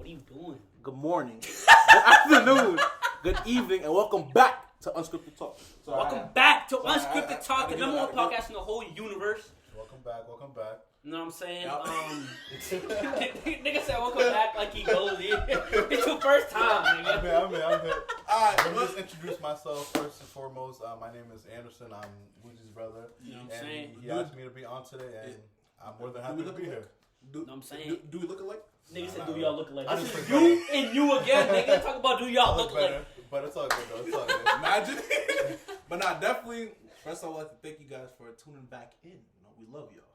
are you doing? Good morning, good afternoon, good evening, and welcome back to Unscripted Talk. Welcome back to Unscripted Talk, the number one podcast in the whole universe. Welcome back. You know what I'm saying? Yep. Nigga said welcome back like he goes in. It's your first time, nigga. I'm here. Alright, let me just introduce myself first and foremost. My name is Anderson. I'm Luigi's brother. You know what I'm saying? He asked me to be on today, and I'm more than happy to be here. You know what I'm saying? Do we look alike? Nigga said, do y'all look alike? I This just is forgot. you and you again, nigga. Talk about do y'all look better, alike. but it's all good though. It's all good. Imagine. But nah, definitely. First, I would like to thank you guys for tuning back in. You know, we love y'all.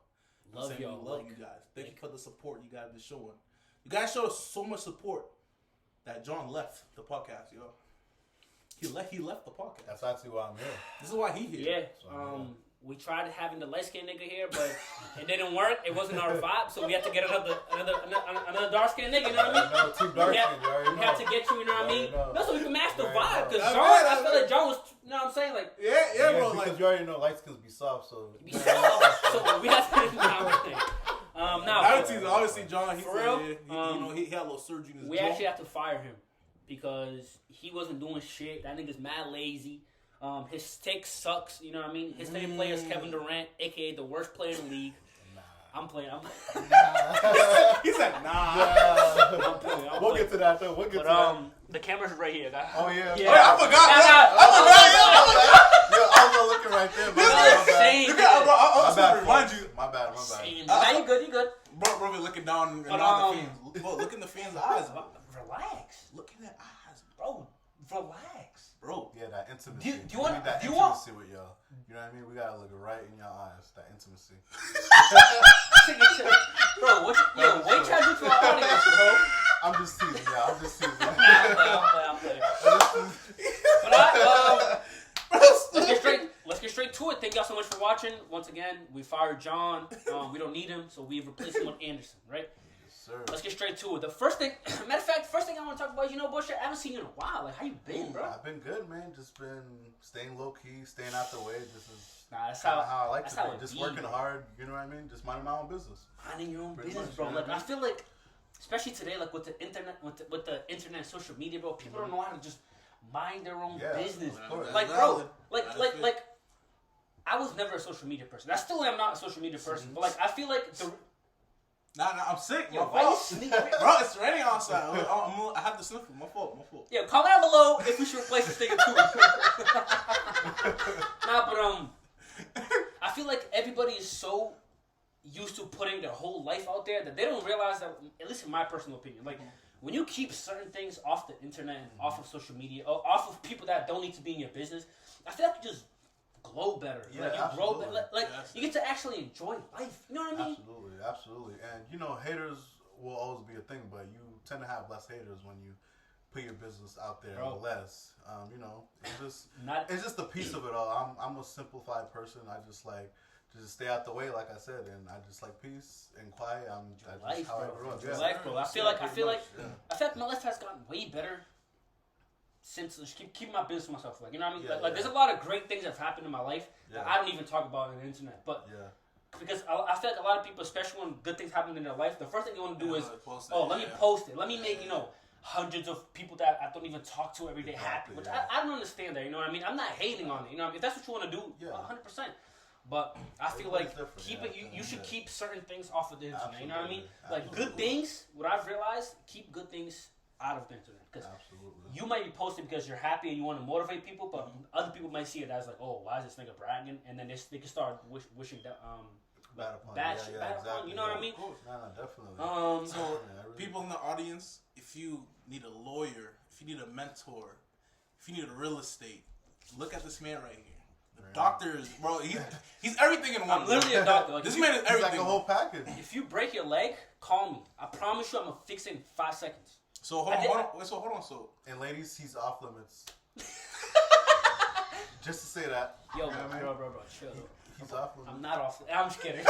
Love y'all. We love you guys. Thank you for the support you guys been showing. You guys showed us so much support that John left the podcast, yo. He left the podcast. That's actually why I'm here. This is why he here. Yeah. We tried having the light skinned nigga here, but it didn't work. It wasn't our vibe, so we had to get another dark skinned nigga. You know what I mean? No, too dark skin. You already We know. had to get you. You know what I mean? No, so we can match the vibe. Because That's John, right, I feel like John was. You know what I'm saying? Like. Yeah, bro. Because Like, you already know light skins be soft, so. Be soft. So we had to get him down. Now, obviously, John. For real? He had a little surgery in his we jaw. actually have to fire him because he wasn't doing shit. That nigga's mad lazy. His take sucks. You know what I mean? His favorite player is Kevin Durant, aka the worst player in the league. I'm playing. He said, nah. I'm playing. We'll get to that though. We'll get to that. The camera's right here, guys. Oh yeah. Yeah. Oh, yeah, I forgot. Yo, I was looking right there. My Same. I bad. remind you. My bad. Same. Nah, you good. You good. Bro, be looking down and But, down the fans. Bro, look in the fans' eyes, bro. Relax. Look in their eyes, Bro, relax. bro. Yeah, that intimacy. Do you want- We need that do you want- intimacy with y'all? You know what I mean? We gotta look right in your eyes. That intimacy. Bro, wait till I do to our audience, bro. I'm just teasing, y'all. I'm just teasing. I'm playing. But let's get straight to it. Thank y'all so much for watching. Once again, we fired John. We don't need him, so we've replaced him with Anderson, right? Yes, sir. Let's get straight to it. The first thing, matter of fact, first thing I want to talk about is, you know, Bullshit, I haven't seen you in a while. Like, how you been, bro? I've been good, man. Just been staying low key, staying out the way. This is Nah, that's kinda how how I like that's to how be. it Just be, working bro. hard. You know what I mean? Just minding my own business. Minding your own Pretty business, much, bro. you know Like, what I I feel like, especially today, like with the internet, with the internet and social media, bro, people don't know how to just mind their own Yeah, business. of course. Like, That's bro, valid. like, I was never a social media person. I still am not a social media person. But like, I feel like Nah, I'm sick. My why you fault. sneak? Bro, it's raining outside. I have the sniffle. My fault. Yeah, comment down below if we should replace this nigga too. Nah, but I feel like everybody is so used to putting their whole life out there that they don't realize that, at least in my personal opinion, like when you keep certain things off the internet and off of social media, or off of people that don't need to be in your business, I feel like you just glow better. Yeah, like you absolutely. grow better. Like Yes. you get to actually enjoy life. You know what I mean? Absolutely. And you know, haters will always be a thing, but you tend to have less haters when you put your business out there Bro. less. You know, Not it's just a piece of it all. I'm a simplified person. I just like to just stay out the way, like I said, and I just like peace and quiet. That's life, just how bro. I grew up. Your Yeah. life, bro. I feel like my life has gotten way better since just keeping my business to myself. Like, you know what I mean? Yeah, like there's a lot of great things that have happened in my life that Yeah. I don't even talk about on the internet. But Yeah. because I feel like a lot of people, especially when good things happen in their life, the first thing they want to do is, post let me post it. Let me make, hundreds of people that I don't even talk to every day happy. Exactly, Which yeah. I don't understand that, you know what I mean? I'm not hating on it, you know what I mean? If that's what you want to do, Yeah. 100%. But I feel like Everybody's keep different, it. yeah. You should Yeah. keep certain things off of the internet. You know what I mean? Absolutely. Like good things. What I've realized, keep good things out of the internet because Absolutely. you might be posting because you're happy and you want to motivate people, but other people might see it as like, oh, why is this nigga bragging? And then they can start wishing that Bad upon bad you. shit, Yeah, bad upon, exactly. you know what I Yeah. mean? Of course. No, definitely. So, Yeah, I really- people in the audience, if you need a lawyer, if you need a mentor, if you need real estate, look at this man right here. The doctor is, bro, he's everything in one. I'm literally a doctor. Like, This if man is It's everything. like a whole package. If you break your leg, call me. I promise you, I'm gonna fix it in 5 seconds. So hold on. So And ladies, he's off limits. Just to say that. Yo, You know what I mean? bro, chill. He's off limits. I'm not off. I'm just kidding.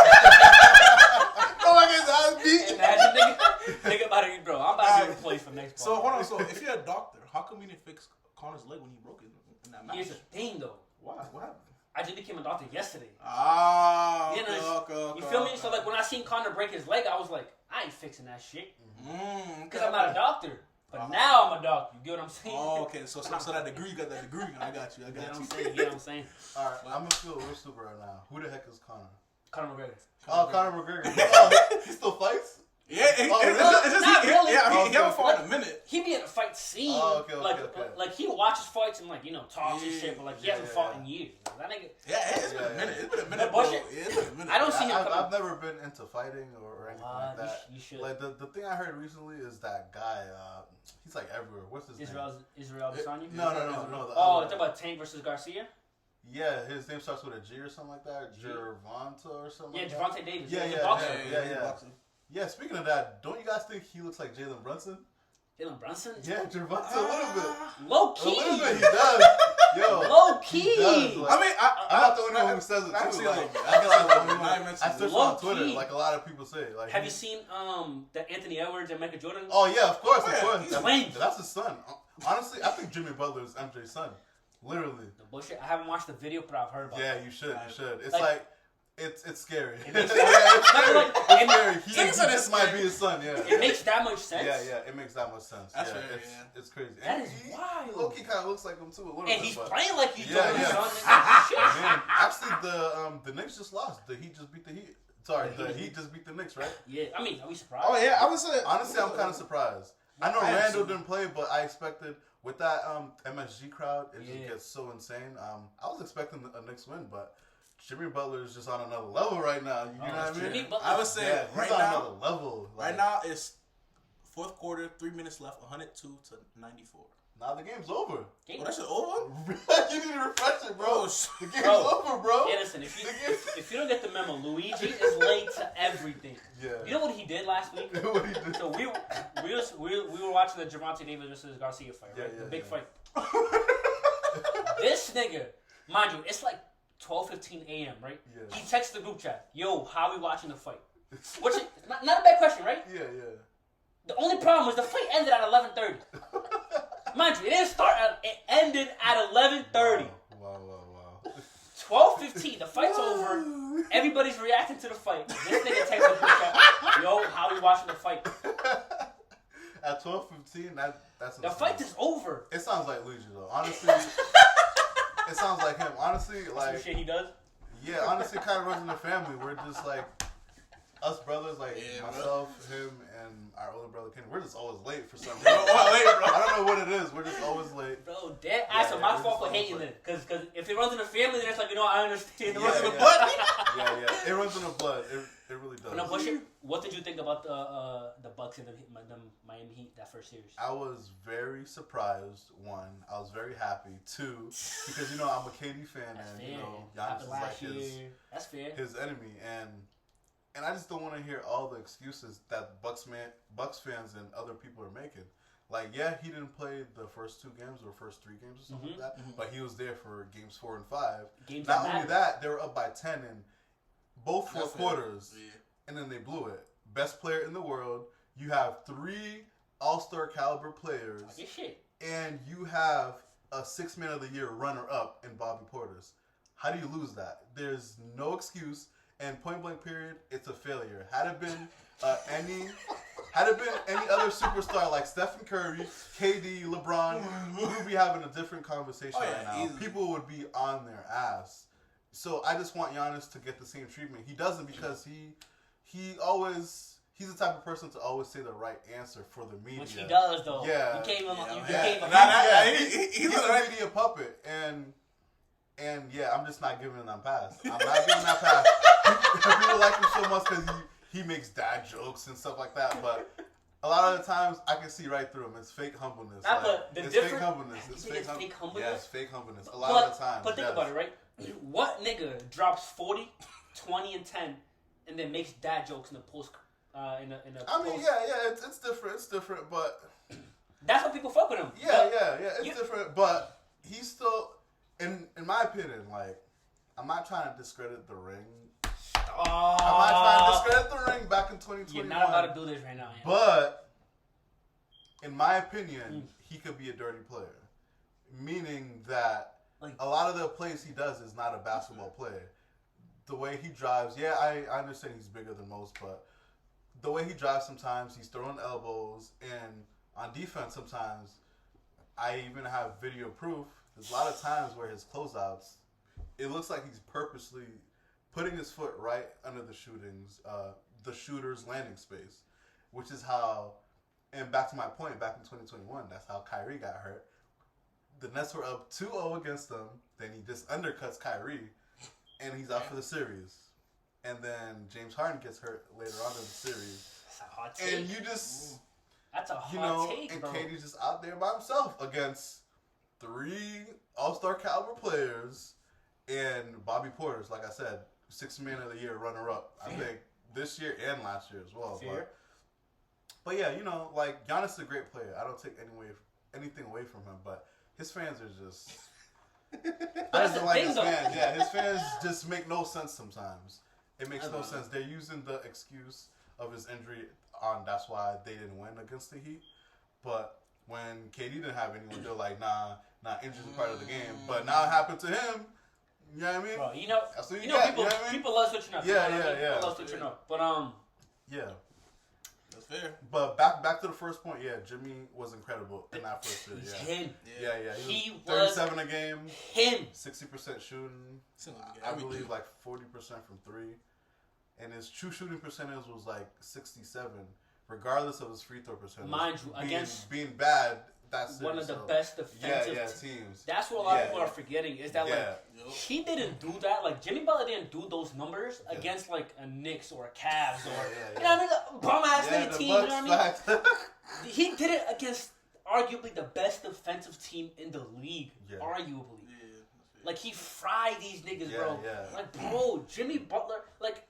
Oh my God, that's deep. Imagine, nigga about to, bro. I'm about to be replaced for next. So hold on. So if you're a doctor, how come you didn't fix Connor's leg when he broke it in that match? Here's the thing, though. Why? What happened? I just became a doctor yesterday. Ah, You know, okay, you feel me? So like when I seen Connor break his leg, I was like, I ain't fixing that shit. Okay. Because I'm not a doctor. But now I'm a doctor. You get what I'm saying? Oh, okay. So that degree, you got that degree. I got you. You get what I'm saying? You get what I'm saying? All right, I'm gonna feel real stupid right now. Who the heck is Connor? Conor McGregor. Oh, Connor McGregor. Oh, he still fights? Yeah, really? it's just Not really. Yeah, he haven't fought in a minute. He be in a fight scene. Oh, okay, Like he watches fights and talks and shit, but he hasn't fought in years. That nigga. Yeah, it's been a minute. It's been a minute. But Bro. Yeah, it's been a minute. I don't see him. I've never been into fighting or anything like that. You should. Like the thing I heard recently is that guy. He's like everywhere. What's his name? Israel Adesanya? No. Oh, it's about Tank versus Garcia. Yeah, his name starts with a G or something like that. Gervonta or something. Yeah, like that. Gervonta Davis. Yeah, He's a boxer. Yeah, speaking of that, don't you guys think he looks like Jalen Brunson? Jalen Brunson? Yeah, Gervonta a little bit. Low A key. little bit, he does. Yo, Low key. he does, like, I mean, I'm not the only one who says it I've too. seen Like, a little bit. I guess I'm the only one. I I searched Low on Twitter, key. like a lot of people say. Like, Have you seen the Anthony Edwards and Michael Jordan? Oh yeah, of course, Yeah, of course. he's twins. That's his son. Honestly, I think Jimmy Butler is MJ's son. Literally. The bullshit. I haven't watched the video, but I've heard about it. Yeah, you should. You should. It's Like- like it's scary. It Yeah, makes- it's scary. Like, It's scary. He Nigga said it's just might scary. be his son. Yeah. It makes that much sense. Yeah, it makes that much sense. That's yeah, fair, it's crazy. That And is he, wild. Loki kind of looks like him too a little And bit. he's but playing like he's Yeah, doing yeah. son. Nigga. Shit. man, actually, the Knicks just lost. The Heat just beat the Heat. Sorry, the Heat just beat the Knicks, right? Yeah, I mean, are we surprised? Oh yeah, I was saying. Honestly, I'm kind of surprised. I know I am Randall too. didn't play, but I expected with that MSG crowd, it just Yeah. gets so insane. I was expecting a Knicks win, but Jimmy Butler is just on another level right now. You know what I mean? Jimmy Butler. I was saying Yeah, he's right on now. another level. Right now it's fourth quarter, 3 minutes left, 102 to 94. Now the game's over. Game- Oh, that shit over? You need to refresh it, bro. Oh, The game's Bro. over, bro. Yeah, listen, if you don't get the memo, Luigi is late to everything. Yeah. You know what he did last week? What he did? So we were watching the Gervonta Davis versus Garcia fight, right? Yeah, The big yeah. fight. This nigga, mind you, it's like 12:15 a.m., right? Yeah. He texts the group chat, "Yo, how we watching the fight?" Which is not a bad question, right? Yeah. The only problem was the fight ended at 11:30. Mind you, it didn't start it ended at 11:30. Wow. 12:15, the fight's over. Everybody's reacting to the fight. This nigga texts the group chat, "Yo, how we watching the fight?" At 12:15, that's The insane. fight is over. It sounds like Luigi though. Honestly, it sounds like him. Honestly, Some like shit he does. yeah, honestly, kind of runs in the family. We're just like us brothers, like Yeah, myself, him, and our older brother Kenny. We're just always late for some Bro, reason. what, wait, bro. I don't know what it is. We're just always late. Bro, dead ass Yeah, are my we're fault for just hating almost it. Because if it runs in the family, then it's like, I understand. It Yeah, runs in the yeah. blood. Yeah. It runs in the blood. It really does. But no, bullshit. What did you think about the Bucks and the Miami Heat that first series? I was very surprised. One, I was very happy. Two, because I'm a KD fan, That's and fair. Giannis Happened is like last year. That's fair. his enemy, and I just don't want to hear all the excuses that Bucks fans and other people are making. Like, yeah, he didn't play the first 2 games or first 3 games or something like that, but he was there for games 4 and 5. Games Not that only matter. that, they were up by 10 in both 4 That's fair. quarters, Yeah. and then they blew it. Best player in the world. You have 3 All-Star caliber players, Your shit. and you have a 6th Man of the Year runner-up in Bobby Portis. How do you lose that? There's no excuse. And point blank period, it's a failure. Had it been any other superstar like Stephen Curry, KD, LeBron, we would be having a different conversation right now. Easily. People would be on their ass. So I just want Giannis to get the same treatment. He doesn't because he's the type of person to always say the right answer for the media. Which he does, though. Yeah. You came Yeah. He's He's a a media puppet, and yeah, I'm just not giving him that pass. I'm not giving him that pass. People like him so much because he makes dad jokes and stuff like that, but a lot of the times I can see right through him. It's fake humbleness. It's fake humbleness. It's fake humbleness. Yeah, it's fake humbleness. A lot of the times. But think about it, right? What nigga drops 40, 20, and 10, and then makes dad jokes in the post? I mean, yeah, it's different. It's different, but That's what people fuck with him. yeah, it's different. But he's still, in my opinion, like, I'm not trying to discredit the ring. I'm not trying to discredit the ring back in 2021. You're not about to do this right now. Yeah. But in my opinion, he could be a dirty player, meaning that a lot of the plays he does is not a basketball play. The way he drives, yeah, I understand he's bigger than most, but the way he drives sometimes, he's throwing elbows, and on defense sometimes, I even have video proof. There's a lot of times where his closeouts, it looks like he's purposely putting his foot right under the shooter's landing space, which is how, and back to my point, back in 2021, that's how Kyrie got hurt. The Nets were up 2-0 against them, then he just undercuts Kyrie, and he's out for the series. And then James Harden gets hurt later on in the series. That's a hot take. And you just... That's a hot take, and bro. KD's just out there by himself against 3 All-Star caliber players and Bobby Porter's, like I said, 6th Man of the Year runner-up. I think this year and last year as well. But yeah, like Giannis is a great player. I don't take anything away from him, but his fans are just... That's the like thing, his though. fans. Yeah, his fans just make no sense sometimes. It makes no sense. They're using the excuse of his injury on that's why they didn't win against the Heat. But when KD didn't have anyone, they're like, nah, injuries are part of the game. But now it happened to him. You know what I mean? Bro, That's what people, got, you know what I mean? people love switching up. Yeah, People love switching up. But yeah. That's fair. But back to the first point. Yeah, Jimmy was incredible in that first series. he's Yeah. him. Yeah. He He was 37 a game, Him. 60% shooting. I Everything. believe like 40% from 3. And his true shooting percentage was like 67, regardless of his free throw percentage. Mind you, against being bad, that's one of the best defensive teams. That's what a lot of people are forgetting is that Yeah. he didn't do that. Like Jimmy Butler didn't do those numbers against like a Knicks or a Cavs or you know what I mean, a bum ass little team. You know what I mean? He did it against arguably the best defensive team in the league. Yeah. Arguably, Yeah, like he fried these niggas, bro. Yeah. Like bro, Jimmy Butler, like.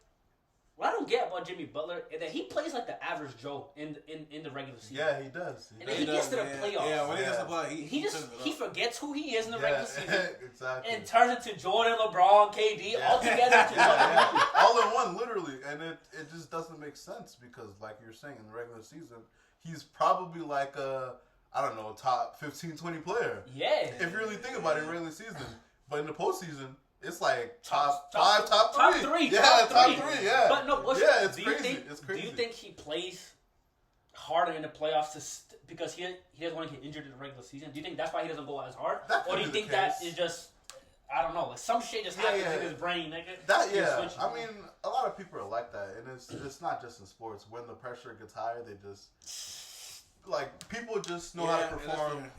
What I don't get about Jimmy Butler is that he plays like the average Joe in the regular season. Yeah, he does. And then he gets to the playoffs. Yeah, when he gets to the playoffs, He forgets who he is in the regular season exactly. and turns into Jordan, LeBron, KD all together into nothing. all in one, literally. And it just doesn't make sense because, like you're saying, in the regular season, he's probably like a, I don't know, top 15, 20 player. Yeah. If you really think about it in regular season. But in the postseason, it's like top 3. Top three. Yeah, top 3, yeah. But no, it's crazy. It's crazy. Do you think he plays harder in the playoffs because he doesn't want to get injured in the regular season? Do you think that's why he doesn't go as hard? Or do you think that is just, I don't know, like some shit just happens in his brain? I mean, a lot of people are like that. And it's not just in sports. When the pressure gets higher, they just, like, people just know how to perform.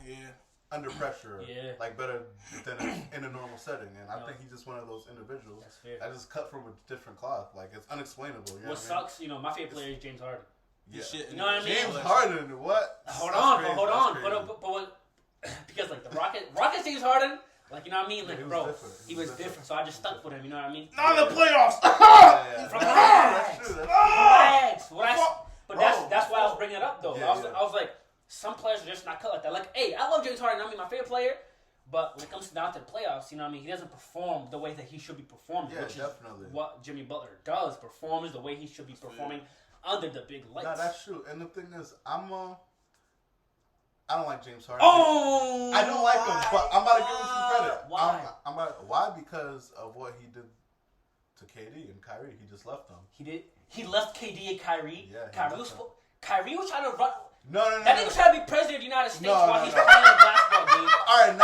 Under pressure, like better than in a normal setting, and I think he's just one of those individuals. That's fair. I just cut from a different cloth, like it's unexplainable. You know what sucks, my favorite player is James Harden. Yeah. You know what I mean? James Harden, what? Hold on, but because like the Rockets James Harden, like you know what I mean, like he was different, so I just stuck with him. You know what I mean? Not in the playoffs. But that's why I was bringing it up though. I was like. Some players are just not cut like that. Like, hey, I love James Harden. I mean, my favorite player. But when it comes down to the playoffs, you know what I mean? He doesn't perform the way that he should be performing. Yeah, which definitely. is what Jimmy Butler does. Performs the way he should be performing under the big lights. No, that's true. And the thing is, I don't like James Harden. Oh! I don't like him, but I'm about to give him some credit. Why? Why? Because of what he did to KD and Kyrie. He just left them. He did. He left KD and Kyrie. Yeah, Kyrie was trying to run. No. That nigga trying to be president of the United States while he's playing a basketball game. All right,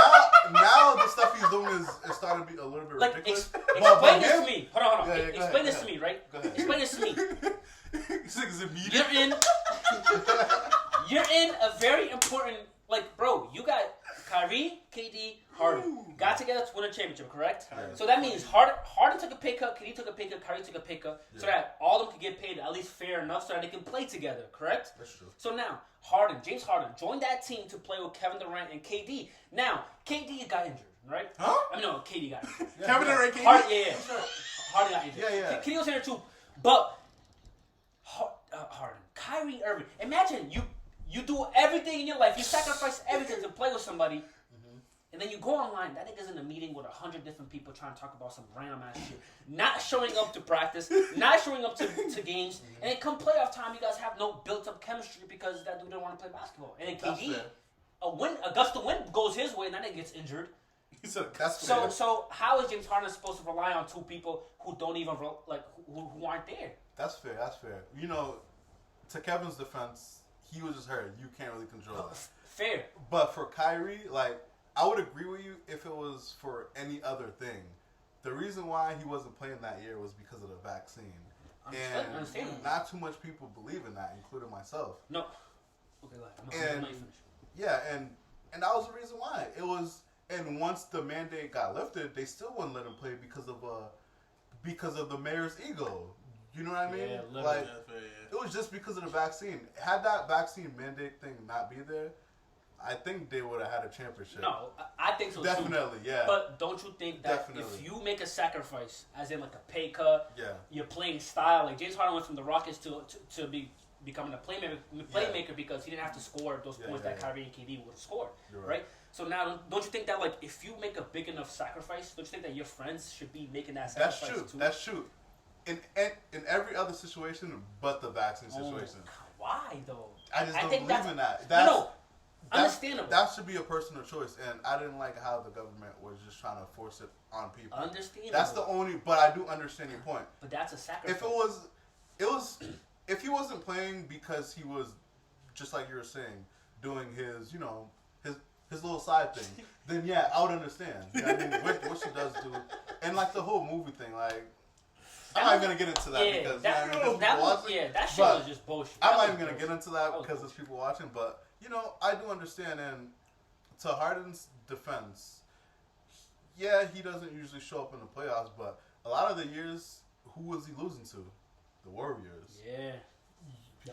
now the stuff he's doing is starting to be a little bit ridiculous. Explain this to me. Hold on. Yeah, explain this to me, right? Go ahead. Explain this to me. You're You're in a very important, like, bro, you got Kyrie, KD, Harden. Got together to win a championship, correct? Yeah. So that means Harden took a pay cut, KD took a pay cut, Kyrie took a pay cut, so that all of them could get paid at least fair enough so that they can play together, correct? That's true. So now, James Harden, joined that team to play with Kevin Durant and KD. Now, KD got injured, right? Huh? I mean, no, KD got injured. Kevin Durant, KD? Harden got injured. Yeah. KD was in there too. But, Harden, Kyrie Irving, imagine you do everything in your life, you sacrifice everything to play with somebody, and then you go online, that nigga's in a meeting with 100 different people trying to talk about some random ass shit. Not showing up to practice, not showing up to games, and then come playoff time, you guys have no built up chemistry because that dude didn't want to play basketball. And then KD, a gust of wind goes his way and that nigga gets injured. So how is James Harden supposed to rely on two people who don't even, who aren't there? That's fair. You know, to Kevin's defense, he was just hurt. You can't really control it. Fair. But for Kyrie, like, I would agree with you if it was for any other thing. The reason why he wasn't playing that year was because of the vaccine. And not too much people believe in that, including myself. No. Okay, I'm finish. Yeah, and that was the reason why. It was, and once the mandate got lifted, they still wouldn't let him play because of the mayor's ego. You know what I mean? Yeah, like, it was just because of the vaccine. Had that vaccine mandate thing not be there, I think they would have had a championship. No, I think so Definitely, too. yeah. But don't you think that if you make a sacrifice, as in like a pay cut, you're playing style, like James Harden went from the Rockets to becoming a playmaker because he didn't have to score those points that Kyrie and KD would have scored, right? So now, don't you think that like if you make a big enough sacrifice, don't you think that your friends should be making that sacrifice too? That's true. In every other situation but the vaccine situation. Why though? I just don't believe in that. Understandable. That should be a personal choice, and I didn't like how the government was just trying to force it on people. Understandable. That's the only, but I do understand your point. But that's a sacrifice. If he wasn't playing because he was, just like you were saying, doing his, his little side thing, then yeah, I would understand. You know what I mean? What she does do, and like the whole movie thing, like. I'm not even gonna get into that because that shit was just bullshit. I'm not even gonna get into that because there's people watching, but I do understand. And to Harden's defense, yeah, he doesn't usually show up in the playoffs, but a lot of the years, who was he losing to? The Warriors. Yeah.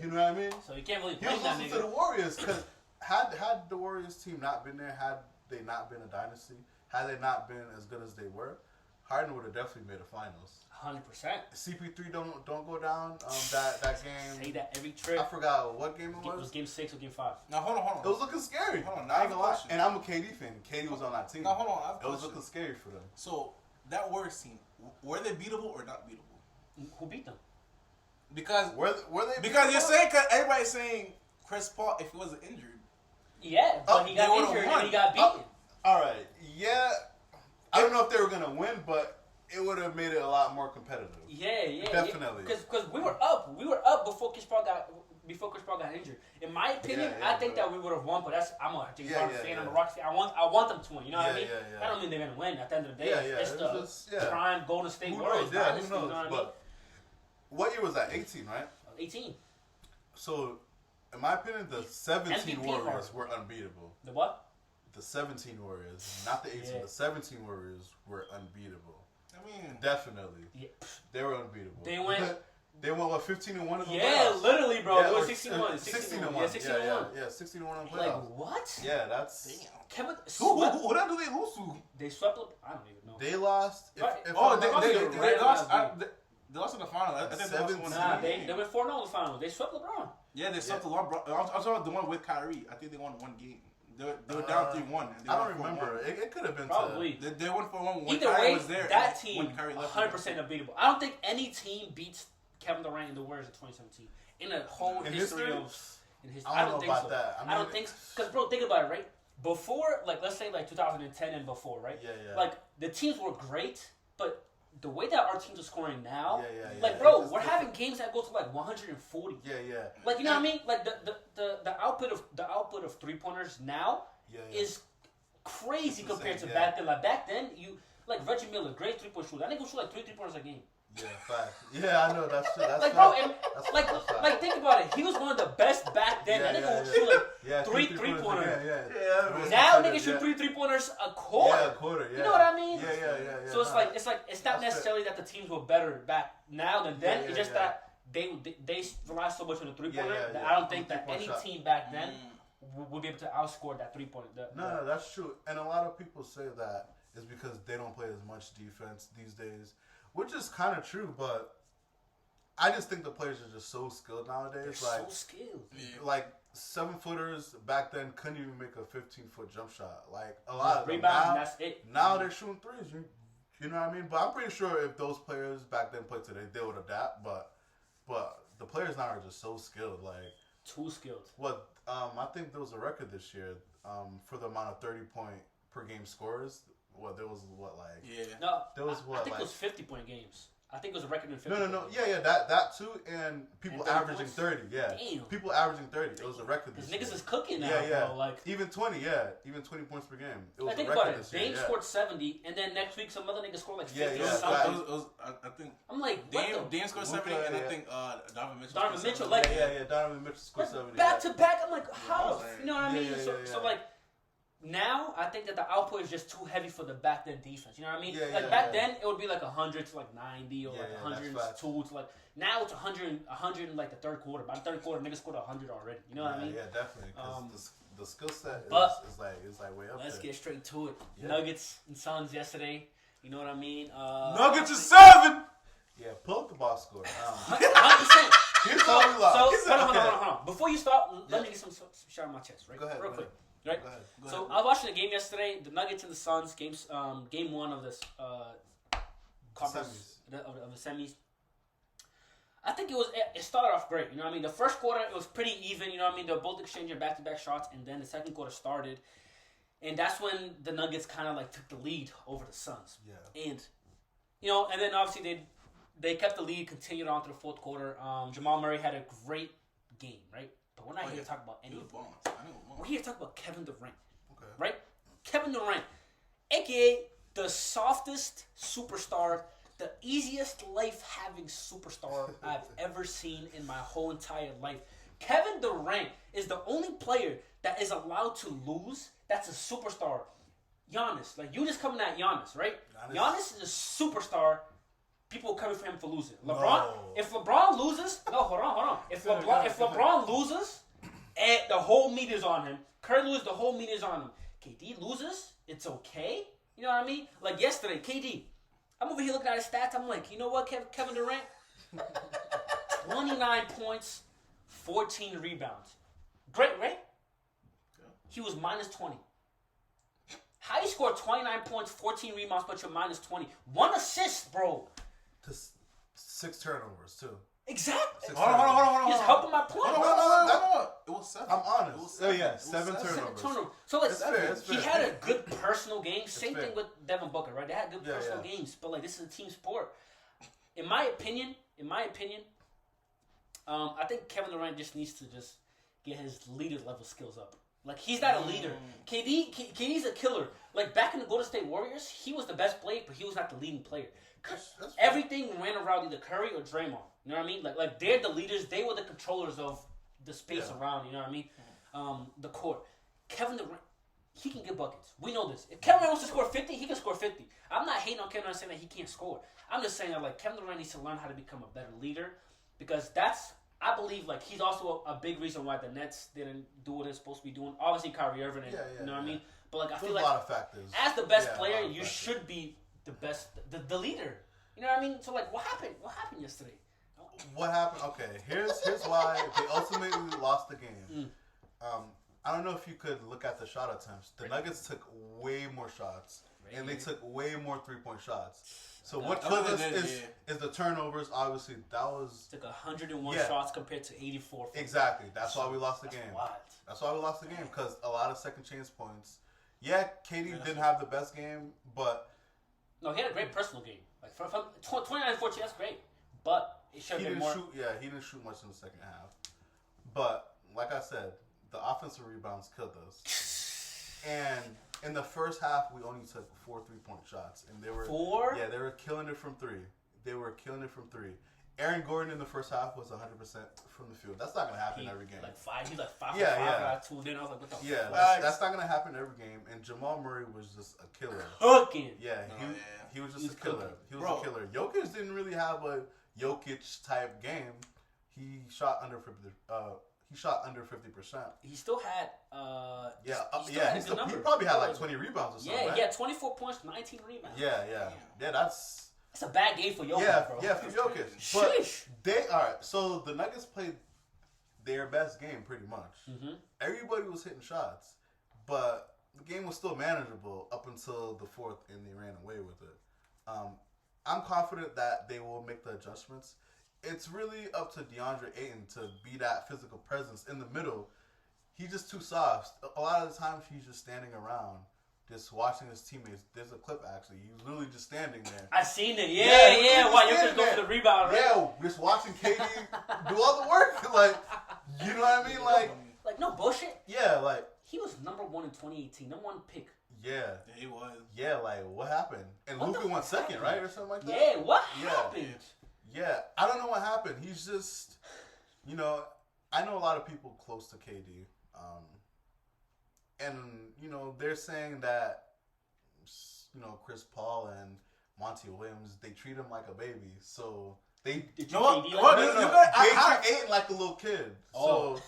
You know what I mean? So you can't really blame that nigga. He was losing to the Warriors because had the Warriors team not been there, had they not been a dynasty, had they not been as good as they were, Harden would have definitely made the finals. 100%. CP3 don't go down. That game. Say that every trip. I forgot what game it was. It was game 6 or game 5. Now hold on. It was looking scary. Hold on. I ain't gonna lie. And I'm a KD fan. KD was on that team. Now hold on. It was looking scary for them. So that Warriors team, were they beatable or not beatable? Who beat them? Because were they? Because you're saying, cause everybody's saying Chris Paul if he wasn't injured. Yeah, but he got injured and he got beaten. All right. Yeah. I don't know if they were gonna win, but it would have made it a lot more competitive. Yeah. Definitely. Because we were up. We were up before Chris Paul got injured. In my opinion, I think that we would have won, but I'm a James Harden fan. I'm a Rockets fan. I want them to win. You know what I mean? I don't mean they're gonna win. At the end of the day, it's the prime Golden State Warriors. Yeah, who knows? You know what I mean? What year was that? 18, right? 18. So, in my opinion, the 17 Warriors were unbeatable. The what? The 17 Warriors, not the 18. Yeah. The 17 Warriors were unbeatable. I mean, definitely. Yeah. They were unbeatable. They went. They went 15-1 in the playoffs. Yeah, literally, bro. Yeah, they went 16-1. 16-1. Yeah, 16-1. Yeah, 16-1 in the playoffs. Like what? Yeah, that's. Damn. Kevin, who the hell did they lose to? They swept. I don't even know. They lost. They lost. They lost in the final. I think they lost one. They went 4-0 in the final. They swept LeBron. Yeah, they swept LeBron. I was talking about the one with Kyrie. I think they won one game. They were down 3-1. I don't remember. It could have been probably. They won for one when Either Kyrie way, was there. That team 100% unbeatable. I don't think any team beats Kevin Durant and the Warriors in 2017 in a whole history of. In history, I don't think so. That. I don't think so. Because bro, think about it, right? Before, like, let's say like 2010 and before, right? Yeah. Like the teams were great, but the way that our teams are scoring now, yeah. like, bro, we're having games that go to like 140. Yeah. Like, you know what I mean? Like the output of 3-pointers now is crazy compared to back then. Like back then, Reggie Miller, great 3-point shooter. That nigga shoot like 3 3-pointers a game. Yeah, fact. Yeah, I know that's true. That's like, bro, and like think about it. He was one of the best back then. That nigga would shoot like 3 3-pointers. Yeah. Now niggas shoot 3 3-pointers a quarter. Yeah, a quarter. Yeah. You know what I mean? Yeah. So it's not necessarily that the teams were better back now than then. It's just that they rely so much on the 3-pointer that I don't think that any team back then would be able to outscore that 3-point. No, that's true. And a lot of people say that is because they don't play as much defense these days. Which is kind of true, but I just think the players are just so skilled nowadays. They're so skilled. Like 7-footers back then couldn't even make a 15-foot jump shot. Like a lot of them. Rebound, that's it. Now they're shooting threes. You know what I mean? But I'm pretty sure if those players back then played today, they would adapt. But the players now are just so skilled. Like too skilled. I think there was a record this year for the amount of 30-point per game scores. There was No, there was I think it was 50-point games. I think it was a record in 50. No. Yeah, that too, and people And 30 averaging points? 30. Yeah, Damn. people averaging 30. It was a record Because this niggas year. is cooking now, Yeah. bro. Like, Even 20. Yeah, even 20 points per game. It was I a think record about it. this year. Dame yeah. scored 70, and then next week some other nigga scored like 50 Yeah, or yeah, something. I think I'm like, what the? Dame scored Luka, 70, and I yeah. think Donovan Mitchell. Donovan scored Mitchell, 70. like- Yeah. Donovan Mitchell scored 70. Back to back, I'm like, how? was like- You know what I mean? Yeah, So yeah. like, now I think that the output is just too heavy for the back then defense. You know what I mean? Yeah, like yeah, back yeah. then it would be like 100 to like 90 or Yeah, like yeah, 102 that's to like now it's 100 in like the third quarter. By the third quarter, niggas scored 100 already. You know what I mean? Yeah, definitely. Because the skill set but is like way up Let's there. get straight to it. Yeah. Nuggets and Suns yesterday. You know what I mean? Nuggets is 7. Yeah, pull up the box score. 100%. Here's how we lost. Hold on. Before you start, let me get some shit on my chest, right? Go ahead, Real go quick. ahead. Right? Go ahead. So I was watching the game yesterday, the Nuggets and the Suns, game one of this conference of the semis. I think it started off great. You know what I mean? The first quarter it was pretty even. You know what I mean? They were both exchanging back-to-back shots, and then the second quarter started, and that's when the Nuggets kind of like took the lead over the Suns. Yeah. And and then obviously they kept the lead, continued on to the fourth quarter. Jamal Murray had a great game, right? But we're not here to talk about any of that. We're here to talk about Kevin Durant. Okay. Right? Kevin Durant, a.k.a. the softest superstar, the easiest life-having superstar I've ever seen in my whole entire life. Kevin Durant is the only player that is allowed to lose that's a superstar. Giannis, like you just coming at Giannis, right? Giannis is a superstar. People coming for him for losing. LeBron, No. if LeBron loses, hold on. If LeBron loses, and the whole media's on him. Curry loses, the whole media's on him. KD loses, it's okay. You know what I mean? Like yesterday, KD. I'm over here looking at his stats. I'm like, you know what, Kevin Durant? 29 points, 14 rebounds. Great, right? He was minus 20. How you score 29 points, 14 rebounds, but you're minus 20? 1 assist, bro. To 6 turnovers too. Exactly. Hold on. He's helping my point. It was 7. I'm honest. It was Oh 7. yeah, It was 7 turnovers. So like, It's fair, it's he fair. had a good personal game. Same fair. thing with Devin Booker, right? They had good Yeah, personal yeah. games, but like this is a team sport. In my opinion, I think Kevin Durant just needs to just get his leader level skills up. Like he's not a leader. KD's a killer. Like back in the Golden State Warriors, he was the best player, but he was not the leading player. That's Everything ran around either Curry or Draymond. You know what I mean? Like they're the leaders. They were the controllers of the space around. You know what I mean? The court. Kevin Durant, he can get buckets. We know this. If Kevin Durant wants to score 50, he can score 50. I'm not hating on Kevin Durant saying that he can't score. I'm just saying that like Kevin Durant needs to learn how to become a better leader because I believe like he's also a big reason why the Nets didn't do what they're supposed to be doing. Obviously Kyrie Irving, and, you know what I mean? But like I feel There's like a lot of factors. as the best Yeah, a player, lot of you factors. should be the best, the leader. You know what I mean? So like, what happened? What happened yesterday? What happened? Okay, here's why they ultimately lost the game. I don't know if you could look at the shot attempts. The Nuggets took way more shots, and they took way more 3-point shots. So what killed us is the turnovers. Obviously, that was Took 101 Yeah. shots compared to 84. exactly. That's why we lost the That's game. wild. That's why we lost the game because a lot of second chance points. Yeah, KD didn't have the best game, but No, he had a great personal game. Like from 29-14, that's great. But it should he have been didn't more. shoot. Yeah, he didn't shoot much in the second half. But like I said, the offensive rebounds killed us. And in the first half, we only took 4 3-point shots, and they were 4? Yeah, they were killing it from 3. Aaron Gordon in the first half was 100% from the field. That's not gonna happen every game. He's like 5 Yeah, for 5 yeah. out of 2. Then I was like, what the Yeah, fuck? that's not gonna happen every game. And Jamal Murray was just a killer. Cooking. Yeah, he was just He's a killer. cooking. He was a killer. Jokic didn't really have a Jokic type game. He shot under 50. He shot under 50%. He still had. Yeah, he still had a he good number. probably had like 20 rebounds or something. Yeah, right? he had 24 points, 19 rebounds. Yeah. That's That's a bad game for Jokic, yeah, bro. yeah for Jokic. Sheesh. But all right. So the Nuggets played their best game pretty much. Mm-hmm. Everybody was hitting shots, but the game was still manageable up until the fourth, and they ran away with it. I'm confident that they will make the adjustments. It's really up to DeAndre Ayton to be that physical presence in the middle. He's just too soft. A lot of the times he's just standing around, just watching his teammates. There's a clip actually. He was literally just standing there. I seen it. Yeah. Why you standing just go for the rebound, right? Yeah, just watching KD do all the work. Like, you know what I mean? Like no bullshit. Yeah, like He was number 1 in 2018. Number 1 pick. yeah, he was. yeah. Like, what happened? And What Luka the went fuck second, right, or something like that. Yeah, what Yeah. happened? Yeah, I don't know what happened. He's just, you know, I know a lot of people close to KD, and you know they're saying that, you know, Chris Paul and Monty Williams, they treat him like a baby. So they Did No, what? KD What? like You that? got- they I- treat Aiden like a little kid. Oh. So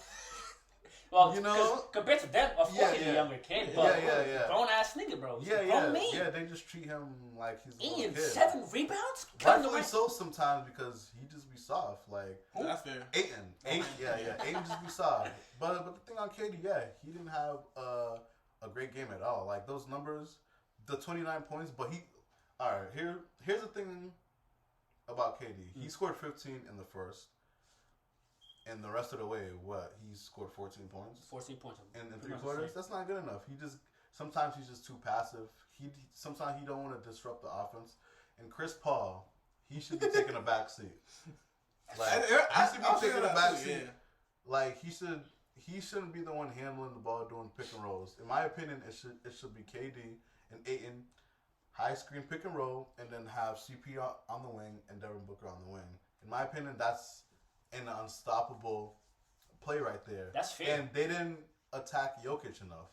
Well, you know- 'cause compared to them, of course Yeah, he's yeah. a younger kid, but Yeah. grown ass nigga, bro. He's yeah, a grown man. yeah, they just treat him like he's a little Ian, kid. 7 rebounds? Cutting the Rightfully rim. so sometimes because he just be soft. Like That's fair. Aiden, yeah, Aiden just be soft. But the thing on KD, yeah, he didn't have a great game at all. Like those numbers, the 29 points, but he. All right, here's the thing about KD. He scored 15 in the first, and the rest of the way, he scored 14 points 14 points. in Pretty 3 much quarters. the same. That's not good enough. Sometimes he's just too passive. Sometimes he don't want to disrupt the offense. And Chris Paul, he should be taking a back seat. Like he should be taking a back seat. Like he shouldn't be the one handling the ball doing pick and rolls. In my opinion, it should be KD and Ayton, high screen pick and roll, and then have CP on the wing and Devin Booker on the wing. In my opinion, that's an unstoppable play right there. That's fair. And they didn't attack Jokic enough.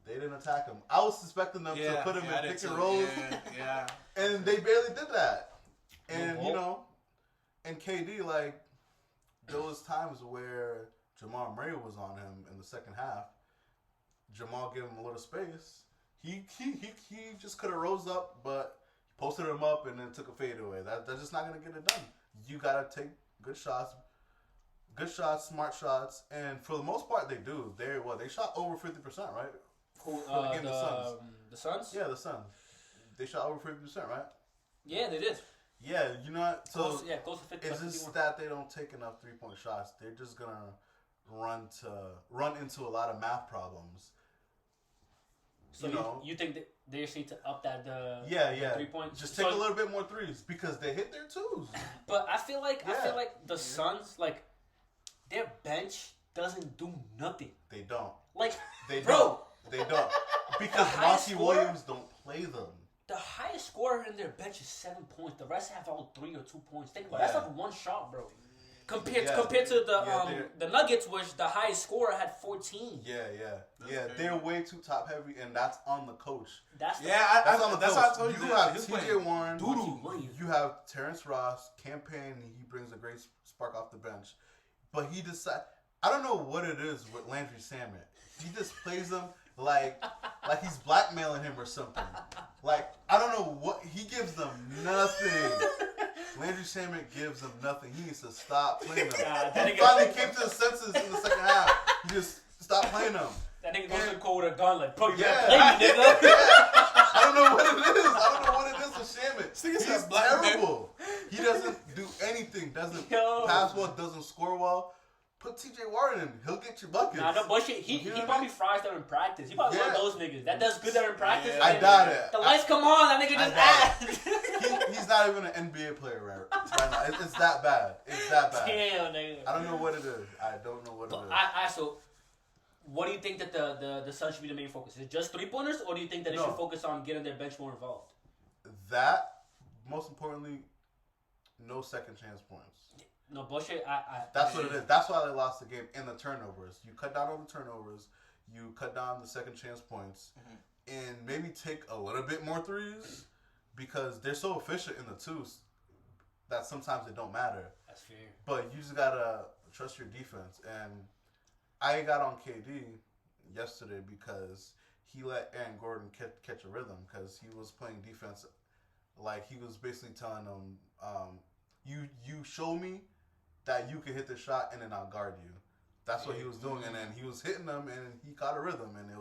They didn't attack him. I was suspecting them to put him in pick and rolls, Yeah. and they barely did that. And No. you know, and KD, like, there was times where Jamal Murray was on him in the second half. Jamal gave him a little space. He just could have rose up, but posted him up and then took a fadeaway. That's just not gonna get it done. You gotta take good shots, smart shots, and for the most part they do. They shot over 50%, right? Who, For the game, the Suns. The Suns? Yeah, the Suns. They shot over 50%, right? Yeah, they did. Yeah, you know what? So Close to 50. it's just that they don't take enough 3-point shots. They're just gonna run into a lot of math problems. So you know? you think that they just need to up that the 3 points? Just take a little bit more threes because they hit their twos. But I feel like Yeah. the Suns, like, their bench doesn't do nothing. They don't. Like, They bro, don't. They don't. Because highest Monty scorer- Williams don't play them. the highest scorer in their bench is 7 points. The rest have all 3 or 2 points. Think about it. That's Yeah. like one shot, bro. Compared Yeah. to Yeah, the Nuggets, which the highest scorer had 14. Yeah. crazy. They're way too top heavy, and that's on the coach. That's the That's on the that's coach. how I told you. You that. have He's T.J. playing Warren. doo-doo. Williams. You have Terrence Ross, campaign. He brings a great spark off the bench, but he decide. I don't know what it is with Landry Shamet. He just plays him like he's blackmailing him or something. Like I don't know what he gives them nothing. Landry Shamet gives them nothing. He needs to stop playing them. Nah, that He nigga- finally came to his senses in the second half. He just stopped playing them. That nigga goes to the court with a gun like, bro, you Yeah. gotta play me, nigga. I don't know what it is. I don't know what it is with Shamet. nigga He's said black man. terrible. He doesn't do anything. Doesn't Yo. pass well. Doesn't score well. Put T.J. Warren in. He'll get you buckets. Nah, no bullshit. He You know what I probably mean? fries them in practice. He probably one of Yeah. those niggas that does good there in practice. Yeah. I and doubt it. The lights come on, that nigga I just doubt ass. He's not even an NBA player right now. It's that bad. It's that bad. Damn, nigga. I don't know what it is. I don't know what it But is. so, what do you think that the Suns should be the main focus? Is it just 3-pointers, or do you think that they No. should focus on getting their bench more involved? That, most importantly, no second chance points. No bullshit. That's what it is. That's why they lost the game. And the turnovers. You cut down on the turnovers. You cut down the second chance points. And maybe take a little bit more threes because they're so efficient in the twos that sometimes it don't matter. That's fair. But you just gotta trust your defense. And I got on KD yesterday because he let Aaron Gordon catch a rhythm because he was playing defense. Like he was basically telling him, you show me that you can hit the shot and then I'll guard you. That's what he was doing, and then he was hitting them and he caught a rhythm, and it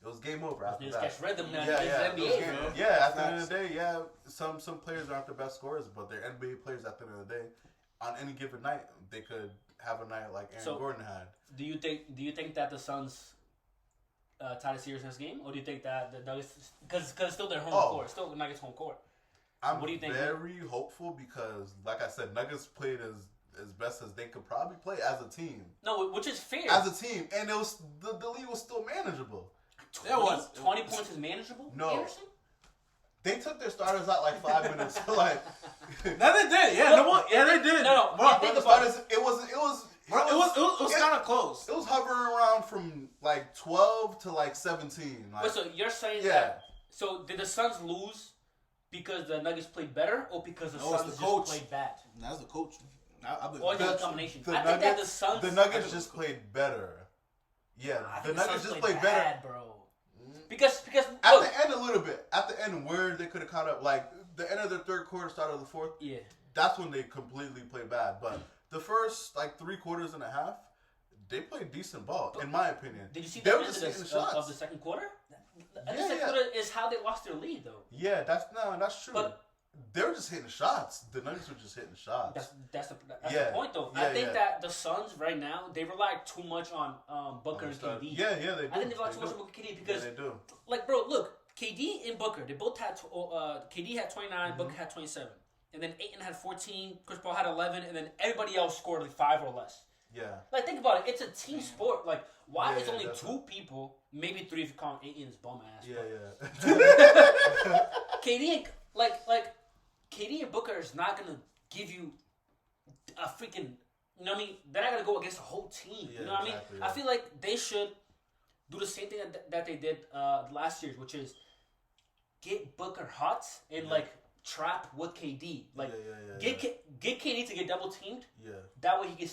was game over after Niggas that. catch rhythm now. Yeah, It's yeah, NBA, it was game- bro. yeah. At the end of the day, yeah, some players aren't the best scorers, but they're NBA players. At the end of the day, on any given night, they could have a night like Aaron So- Gordon had. Do you think that the Suns tie the series next game, or do you think that the Nuggets, because it's still their home court, still Nuggets home court? I'm What do you think? very hopeful because, like I said, Nuggets played as best as they could probably play as a team. No, which is fair. As a team, and it was the league was still manageable. 20 points is manageable. No. Anderson? They took their starters out like 5 minutes. Like, No, they did. Yeah, they did. No. Bro, Think the about starters, it was kind of close. It was hovering around from like 12 to like 17. Like, Wait, so you're saying yeah. that? So did the Suns lose because the Nuggets played better, or because the Suns just played bad? That's the coach. Or is it a combination? The I think that the Suns. The Nuggets just played better. Yeah, the Nuggets just played better, bro. Because at look, the end a little bit. At the end, where they could have caught up, like the end of the third quarter, start of the fourth. Yeah. That's when they completely played bad. But the first like 3 quarters and a half, they played decent ball, in my opinion. Did you see they the were end just hitting of shots the second quarter? The Yeah, second quarter is how they lost their lead, though. Yeah, that's true. But they were just hitting shots. The Nuggets were just hitting shots. that's the point, though. I think that the Suns right now they rely too much on Booker and KD. Yeah, they do. I think they rely too much on Booker and KD because they do. Like, bro, look, KD and Booker, they both had KD had 29, Booker had 27, and then Ayton had 14, Chris Paul had 11, and then everybody else scored like 5 or less. Yeah. Like, think about it. It's a team sport. Like, why is only that's 2 people, maybe 3 if you count Ayton's bum ass? Yeah. KD and KD and Booker is not gonna give you a freaking. You know what I mean? They're not gonna go against the whole team. Yeah, you know what exactly, I mean? I feel like they should do the same thing that they did last year, which is get Booker hot and like trap with KD. Like get KD to get double teamed. Yeah. That way he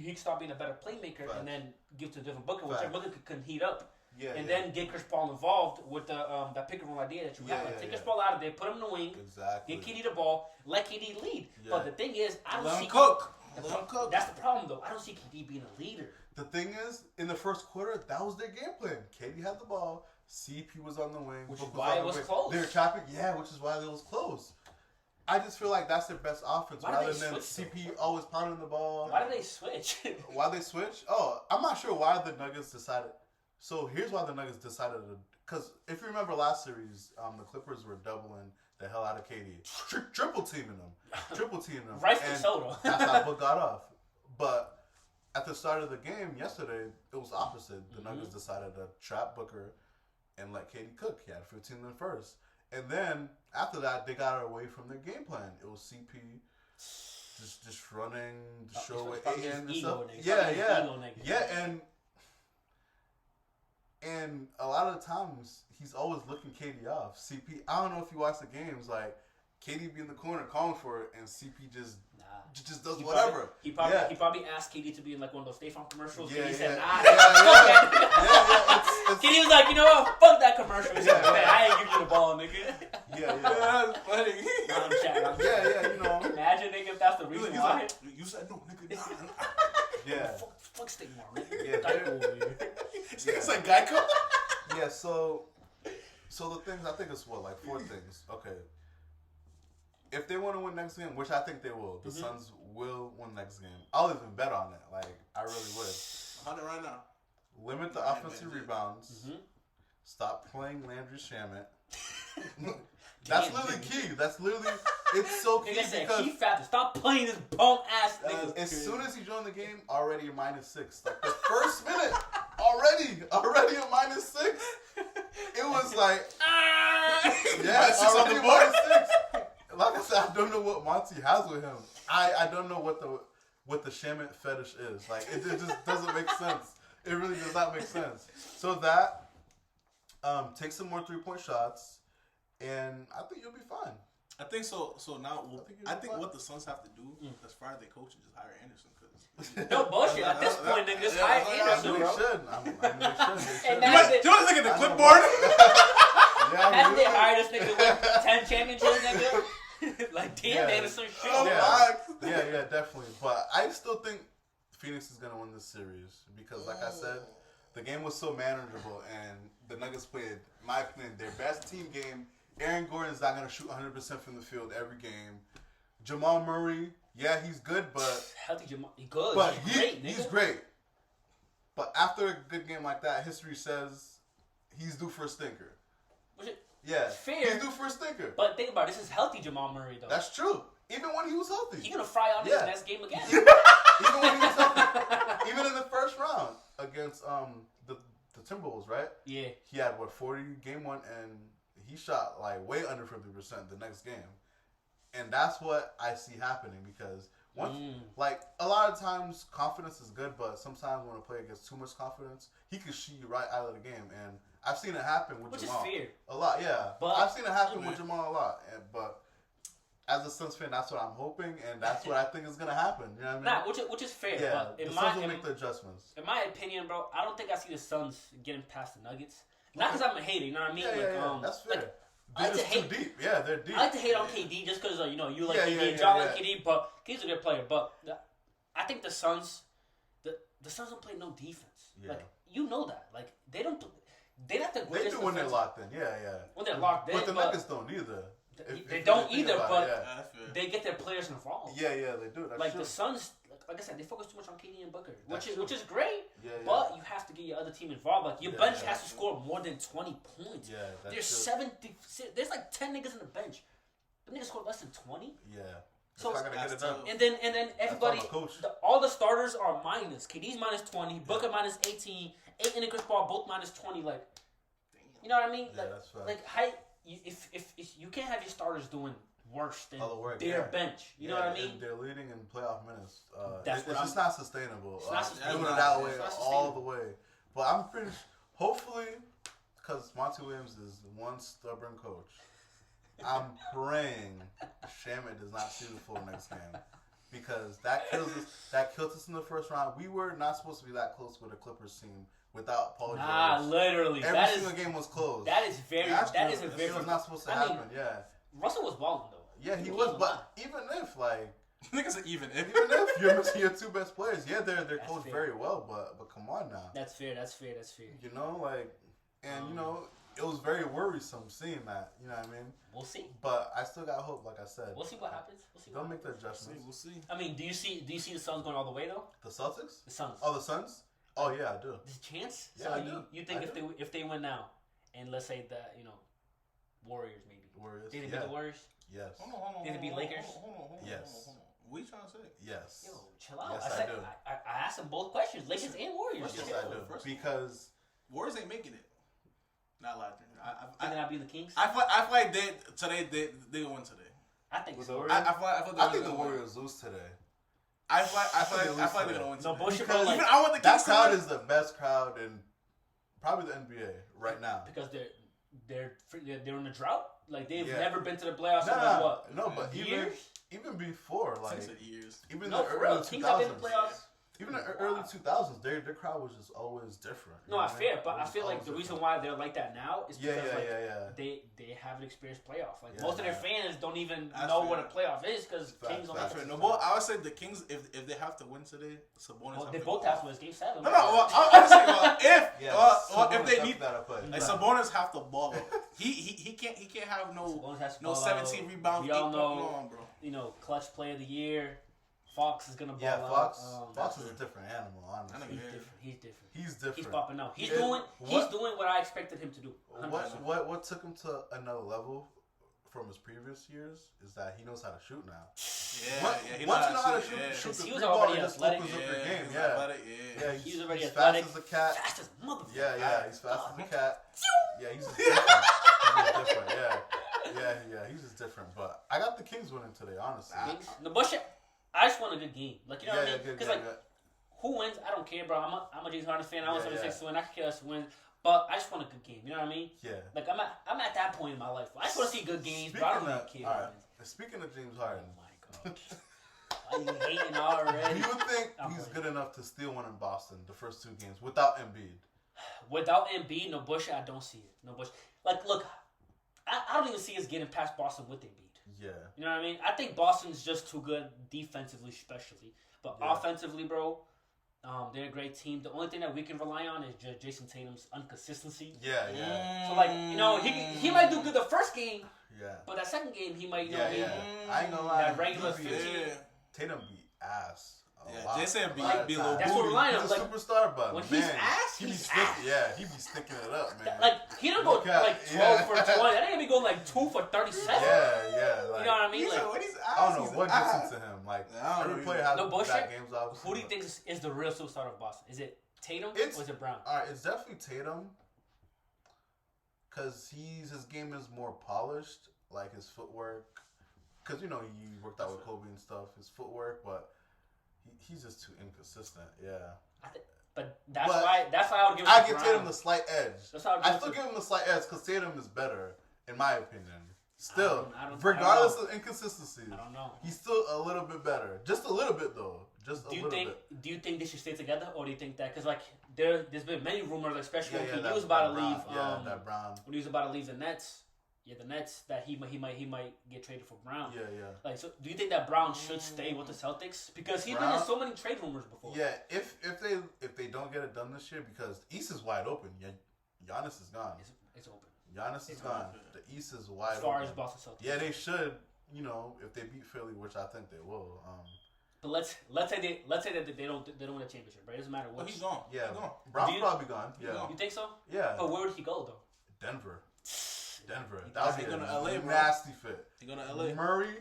can start being a better playmaker and then give to a different Booker, which Booker can heat up. Yeah, and then get Chris Paul involved with the that pick and roll idea that you have. Like, take Chris Paul out of there, put him in the wing, exactly. get KD the ball, let KD lead. Yeah. But the thing is, I don't see cook. That's the problem, though. I don't see KD being a leader. The thing is, in the first quarter, that was their game plan. KD had the ball, CP was on the wing, which is why it was close. They were trapping, which is why it was close. I just feel like that's their best offense rather than CP always pounding the ball. Why did they switch? Why they switch? Oh, I'm not sure why the Nuggets decided. So here's why the Nuggets decided to. Because if you remember last series, the Clippers were doubling the hell out of KD, triple teaming them, Rightfully so, though. That's how Book got off. But at the start of the game yesterday, it was opposite. The Nuggets decided to trap Booker and let KD cook. He had 15 in the first. And then after that, they got away from their game plan. It was CP just running the show with Ayton and stuff. And a lot of the times he's always looking KD off. CP, I don't know if you watch the games, like KD be in the corner calling for it, and CP just does whatever. He probably asked KD to be in like one of those State Farm commercials. Yeah, and he said, nah. KD was like, you know what? Fuck that commercial. He said, man, I ain't giving you the ball, nigga. That's funny. I'm chatting. You know. Imagine, nigga, if that's the reason why. Like, you said no, nigga. Yeah. Fuck State Farm, man. Yeah, Geico over here. It's like Geico. Yeah, so the things, I think it's like 4 things. Okay. If they want to win next game, which I think they will, the Suns will win next game. I'll even bet on it. Like, I really would. On it right now. Limit the offensive rebounds. Stop playing Landry Shamet. That's literally key. That's literally, it's so key because stop playing this bum ass nigga. As soon as he joined the game, already a -6. Like the first minute, already a -6. It was like, already -6. Like I said, I don't know what Monty has with him. I don't know what the Shamet fetish is. Like it just doesn't make sense. It really does not make sense. So that take some more 3-point shots, and I think you'll be fine. I think so. So now, I think what the Suns have to do as far as their coach is just hire Anderson. No bullshit. At this point, niggas hire Anderson, bro. They should. And do you look at the clipboard? Haven't they hired this nigga with 10 championships, nigga? Like, damn, Anderson shit. Yeah, definitely. But I still think Phoenix is going to win this series because, like I said, the game was so manageable and the Nuggets played, in my opinion, their best team game. Aaron Gordon's not going to shoot 100% from the field every game. Jamal Murray, he's good, but... Healthy Jamal, he's good. But he's great, nigga. He's great. But after a good game like that, history says he's due for a stinker. Which is Yeah, fair. he's due for a stinker. But think about it, this is healthy Jamal Murray though. That's true. Even when he was healthy. He's gonna fry on this next game again. Even when he was healthy. Even in the first round against the Timberwolves, right? Yeah. He had 40 game one, and he shot like way under 50% the next game. And that's what I see happening because like a lot of times confidence is good, but sometimes when a player gets too much confidence, he can shoot you right out of the game. And I've seen it happen with Jamal. Which is fair. A lot, yeah. But I've seen it happen with Jamal a lot. But as a Suns fan, that's what I'm hoping, and that's what I think is gonna happen. You know what I mean? Which is fair. Yeah, But the Suns will make the adjustments. In my opinion, bro, I don't think I see the Suns getting past the Nuggets. Not because I'm a hater, you know what I mean? Yeah, that's fair. Like, They're just too deep. Yeah, they're deep. I like to hate on KD just because you like KD, yeah, John yeah. like KD, but KD's a good player. But I think the Suns, the Suns don't play no defense. Yeah. Like you know that. Like they don't. They're not the They greatest. do when they're defensive- locked in. Yeah. When they're locked in, But the Nuggets don't either. They don't you think either, about but it, they get their players involved. yeah, they do. That's Like true. the Suns, like I said, they focus too much on KD and Booker, That's which is great. Yeah. But you have to get your other team involved. Like your Yeah, bench yeah, has to score more than 20 points. Yeah, that's There's true. There's like 10 niggas on the bench. The niggas scored less than 20. Yeah. So That's not gonna get it done. and then everybody, That's on the coach. all the starters are minus. KD's minus 20, Booker minus 18, 8 and Chris Paul both minus 20. Like, you know what I mean? Yeah, like, that's right. like if you can't have your starters doing worse than their bench. You know what I mean? And they're leading in playoff minutes. That's it's just not sustainable. It's not sustainable. Doing it that way It's not all sustainable. the way. But I'm pretty hopefully, because Monty Williams is one stubborn coach, I'm praying Shamet does not see the full next game. Because that killed us in the first round. We were not supposed to be that close with a Clippers team without Paul George. Literally. Every single game was closed. That is very. That is a very. It was not supposed to happen. Yeah. Russell was balling though. Yeah, he was. But even if Niggas are even if you're missing your two best players, yeah, they're coached fair. very well. But come on now. That's fair. You know, you know, it was very worrisome seeing that. You know what I mean? We'll see. But I still got hope. Like I said, We'll see what happens. They'll make the adjustments. We'll see. I mean, do you see the Suns going all the way though? The Celtics? The Suns. Oh, the Suns? Oh yeah, I do. There's a chance. Yeah, So I do. you think I if they win now, and let's say that Warriors maybe. Warriors. They beat the Warriors. Yes. Hold on. Did it beat Lakers? Hold on. Yes. What are you trying to say? Yes. Yo, chill out. Yes, I said I do. I asked them both questions, Lakers and Warriors. Yes, Chill. I do. Because Warriors ain't making it. Not lying. Think they'll be the Kings? I feel like they gonna win today. I think With so. the Warriors? I think the Warriors lose today. I feel like they're gonna win today. No bullshit, Because bro. Even Like, I want the That Kings to crowd win. is the best crowd in probably the NBA right now. because they're in a drought. Like they've Yeah. never been to the playoffs in Nah, like what? no, but years? even before, like Six years. even No, the for real. early Kings have been in 2000s, the playoffs. even the early 2000s, their crowd was just always different. No, I fair, but I feel like the reason why they're like that now is because yeah. they haven't experienced playoff. Like Yeah, most of their yeah. fans don't even That's know fair. what a playoff is because Facts, Kings don't facts. have No, but I would say the Kings, if they have to win today, Sabonis. Well, have they to both go have off. to win Game 7. No. Well, I would say if they need that play. like Sabonis have to ball up. He can't have Sabonis has to no ball 17 out. rebounds. We all 8 know, on, bro. clutch player of the year. Fox is gonna ball Yeah, out. Fox is a different animal. Honestly, I know. He's different. he's different. He's popping out. He's Yeah, doing what- what I expected him to do. 100%. What took him to another level from his previous years is that he knows how to shoot now. He Once you know how to shoot, shoot, yeah. shoot Because the he three was ball, already it just athletic. opens up your game. he's Yeah, athletic, yeah. He was already he's athletic. fast as a cat. Fast as a motherfucker. Yeah, he's fast as a cat. Yeah, he's just different. He's just different. Yeah, he's just different. But I got the Kings winning today, honestly. The bullshit. I just want a good game. Like you know what I mean? good, Because good. who wins? I don't care, bro. I'm a James Harden fan. I want Yeah, 76 to win. I can care less to win. But I just want a good game. You know what I mean? Yeah. Like I'm at that point in my life. I just want to see good games, but I don't really care. All right. Speaking of James Harden, Oh my god. Are you hating already? do you think he's good enough to still win in Boston the first two games without Embiid? Without Embiid, no bullshit. I don't see it. No bullshit. Like, look, I don't even see us getting past Boston with Embiid. Yeah. You know what I mean? I think Boston's just too good defensively, especially. But offensively, bro, they're a great team. The only thing that we can rely on is just Jason Tatum's inconsistency. Yeah. So, like, he might do good the first game, Yeah. but that second game he might, I ain't gonna lie. that regular he beat- 15. Tatum beat ass Yeah, Jay said be a little That's what booty. we're lying on. He's a Like, superstar, but when man, he's ass, he be he's sticking. ass. Yeah, he be sticking it up, man. like he don't go Look at- like 12 for 20. That ain't be going like 2 for 37. Yeah. Like, You know what I mean? Like, When he's I don't know what gets into him. Like I don't every know. player has No bullshit. bad games, obviously. who do you but- think is the real superstar of Boston? Is it Tatum It's- or is it Brown? All right, it's definitely Tatum, because his game is more polished, like his footwork. Because he worked out with Kobe and stuff. His footwork, but he's just too inconsistent. Yeah. But that's But why I would give it I to give Brown. Tatum the slight edge. That's how I still give him the slight edge because Tatum is better, in my opinion. Still, I don't regardless know. of inconsistencies, I don't know. he's still a little bit better. Just a little bit, though. Just a Do you little think? bit. Do you think they should stay together, or do you think that because like there's been many rumors, especially when he that- was about to that Brown- leave. that Brown. When he was about to leave the Nets. Yeah, the Nets that he might get traded for Brown. Yeah. Like, so do you think that Brown should stay with the Celtics because he's been in Brown? so many trade rumors before? Yeah, if they don't get it done this year, because the East is wide open. Yeah, Giannis is gone. It's open. Giannis is It's gone. open. The East is wide As far open. as Boston Celtics. Yeah, they should. If they beat Philly, which I think they will. But let's say that they don't win a championship, right? It doesn't matter Oh, what. he's gone. Yeah, He's gone. Brown's Do you- probably gone. He's Yeah, gone. You think so? yeah. But where would he go though? Denver. That thought would he be going to a LA, bro. nasty fit. He going to LA. Murray,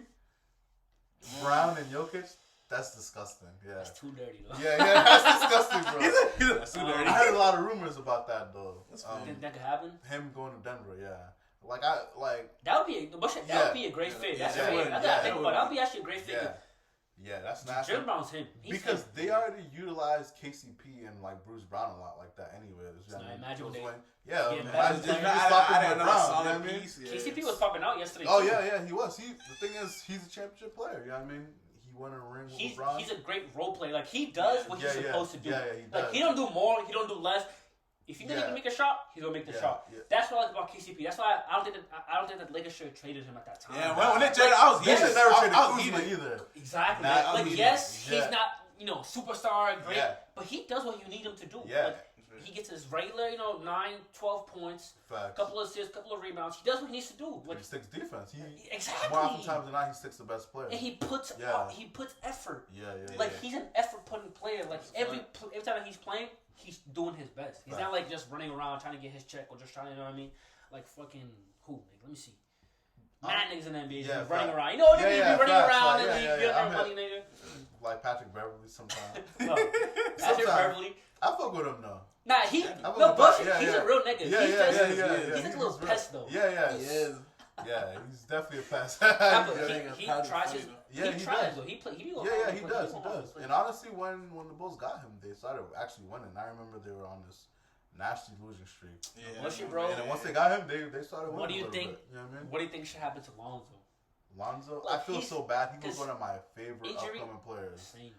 Brown, and Jokic. That's disgusting. Yeah. That's too dirty though. Yeah, that's disgusting, bro. That's too Um, dirty. I heard a lot of rumors about that though. You think that could happen? Him going to Denver, yeah. That would be that would be a great fit. Yeah, That's that great. would, I gotta yeah, think that about it. That would be actually a great fit. Yeah, that's nasty. Jim Brown's him. He's Because him. they already utilized KCP and Bruce Brown a lot like that, anyways. So I mean, imagine what it was they- yeah, Yeah, imagine imagine if they- you swap him I with know a Brown. You solid know what I mean? piece. Yeah, KCP it's- was popping out yesterday. Oh too. yeah, he was. The thing is, he's a championship player. You know what I mean? He won a ring with LeBron. He's a great role player. Like he does what he's supposed to do. Yeah, he Like does. he don't do more. He don't do less. If he doesn't Yeah. make a shot, he's gonna make the Yeah, shot. yeah. That's what I like about KCP. That's why I don't think that Lakers should have traded him at that time. Yeah, when they traded, I was They heated. should never I traded was Kuzma heated. either. Exactly. Nah, like he- yes, yeah. he's not superstar great, Yeah. but he does what you need him to do. Yeah. Like, he gets his regular 9, 12 points, Facts. couple of assists, couple of rebounds. He does what he needs to do. Like, He sticks defense. exactly. More often times than not, he sticks the best player. And he puts Yeah. he puts effort. Yeah. Like he's an effort putting player. Like every time that he's playing, he's doing his best. He's not like just running around trying to get his check or just trying to, you know what I mean? Like fucking who? Nigga, let me see. Mad niggas in the NBA just running around. You know what I mean? Yeah, Be running facts, around like, and yeah, be yeah, getting yeah. their money, nigga. Like Patrick Beverly sometimes. No. Patrick Beverly. I fuck with him though. Nah, he I fuck no with bullshit. Pat- He's yeah. a real nigga. Yeah, he's yeah, just, yeah, he's yeah, like yeah. a little He's pest though. Yeah. He is. Yeah, he's definitely a pest. Nah, but Yeah, he Patrick tries funny his. though. Yeah, he he tries does. though. He play. He be Yeah, he does. He And honestly, when the Bulls got him, they started actually winning. I remember they were on this nasty losing streak. Yeah, Bullshit, bro. And then once they got him, they started winning. What do you a little think? bit. You know what I mean? What do you think should happen to Lonzo? Lonzo, Like, I feel he's- so bad. He was 'cause one of my favorite injury- upcoming players. Same.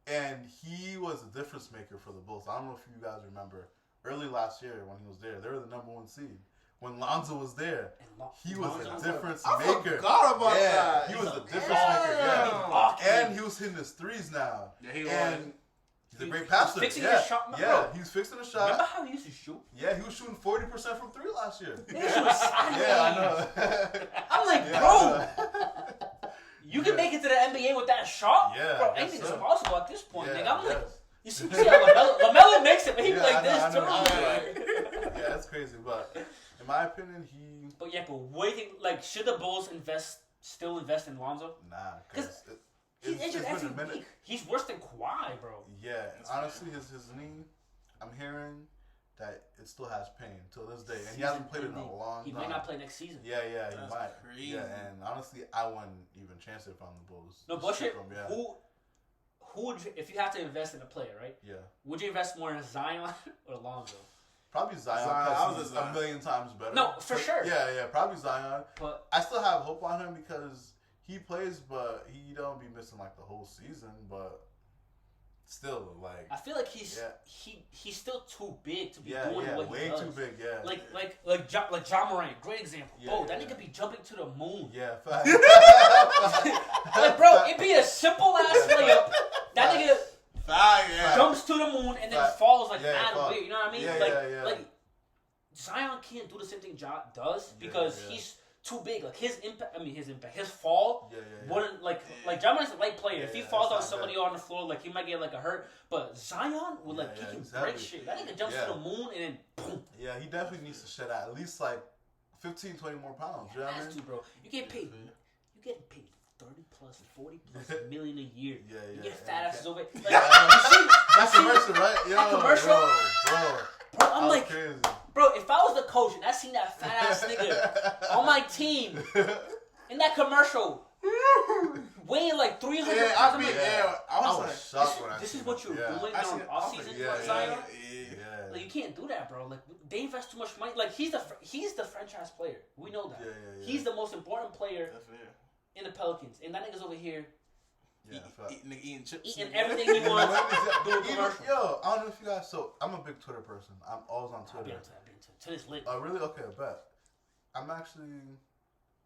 And he was a difference maker for the Bulls. I don't know if you guys remember early last year when he was there. They were the number 1 seed. When Lonzo was there, he was a difference I maker. forgot about Yeah, that. he was a difference Yeah. maker. Yeah, Fuck and me. he was hitting his threes now. Yeah, he and was. he's a He- great he's passer. fixing yeah, his shot, yeah, bro. he was fixing the Remember shot. how he used to shoot? Yeah, he was shooting 40% from 3 last year. He was sideways. Yeah, I know. I'm like, Yeah, bro, I know. you can make it to the NBA with that shot? Yeah, Bro, I guess anything is so. possible at this point, Yeah, nigga. I'm like, yes. you see how LaMelo makes it, but he be Yeah, like I know, this, I too. know. Like- Yeah, that's crazy. But in my opinion, But yeah, but what do you think, like, should the Bulls still invest in Lonzo? nah, 'Cause because He's injured been every a minute. week. He's worse than Kawhi, bro. Yeah, That's honestly, his knee, I'm hearing that it still has pain till this day, and he Season hasn't played in a ending. long He time. might not play next season. Yeah, he That's might. crazy. Yeah, and honestly, I wouldn't even chance it from the Bulls. No Just bullshit. from- yeah. Who would you, if you had to invest in a player, right? Yeah, Would you invest more in Zion or Lonzo? probably Zion. Zion, 'cause I was he's a Zion. a million times better. No, for But- sure. Yeah, probably Zion. But I still have hope on him because he plays, but he don't be missing like the whole season. But still, like, I feel like he's Yeah. he's still too big to be yeah, doing what way he does. too big. Yeah, Like Ja Morant, great example. Yeah, Bro, that yeah. nigga be jumping to the moon. yeah, fact. Like, bro, it be a simple ass layup. That nigga Yeah. jumps to the moon and then Fact. falls like Yeah, mad fuck. weird. You know what I mean? Yeah, like, yeah. like Zion can't do the same thing Ja does Yeah, because yeah. he's too big. Like his impact. His fall wouldn't like Giannis is a light player. If he falls on somebody on the floor, like he might get like a hurt. But Zion would like he can break shit. That nigga jumps to the moon and then boom. Yeah, he definitely needs to shed out at least like 15, 20 more pounds. You know what I mean? Bro, you get paid. You get paid 30 plus, 40 plus million a year. Yeah. You get fat asses over. Like, that's commercial, right? That commercial, bro. I'm like, crazy. Bro, if I was the coach and I seen that fat ass nigga on my team in that commercial, weighing like 300 pounds, I was shocked when I this is what you're doing during off season, Zion. Like you can't do that, bro. Like they invest too much money. Like he's the franchise player. We know that. He's the most important player in the Pelicans, and that nigga's over here. Eating chips. Eating everything he wants. Doing commercials. Yo, I don't know if you guys. So I'm a big Twitter person. I'm always on Twitter. Twitter's lit. Oh, really? Okay, I bet. I'm actually.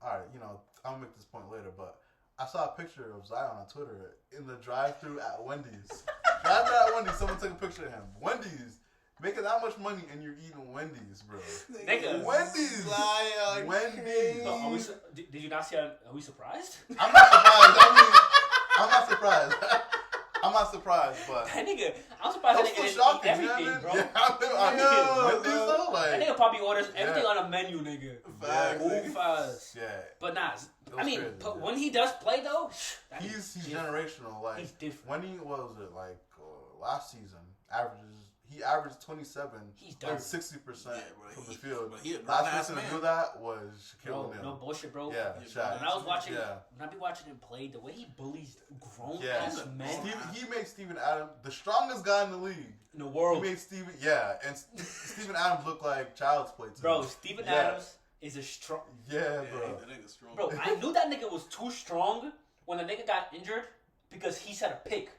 Alright, I'm gonna make this point later, but I saw a picture of Zion on Twitter in the drive-thru at Wendy's. Someone took a picture of him. Wendy's. Making that much money and you're eating Wendy's, bro. Nigga. Wendy's. Wendy's. So did you not see? Are we surprised? I'm not surprised. I'm not surprised. I'm not surprised, but that nigga, I'm surprised that nigga didn't eat everything, bro. Wendy's though, like that nigga probably orders everything on a menu, nigga. Facts. Yeah. But nah, when he does play though, he's generational. Like he's different. When what was it like last season? He averaged 27 and 60% from the field. Last person to do that was Shaquille O'Neal. No bullshit, bro. Yeah, When I was watching, when I be watching him play, the way he bullies grown ass men. He makes Steven Adams the strongest guy in the league. In the world. He made Steven Adams look like child's play too. Bro, Steven Adams is a strong. Yeah, bro. That nigga's strong. Bro, I knew that nigga was too strong when the nigga got injured because he set a pick.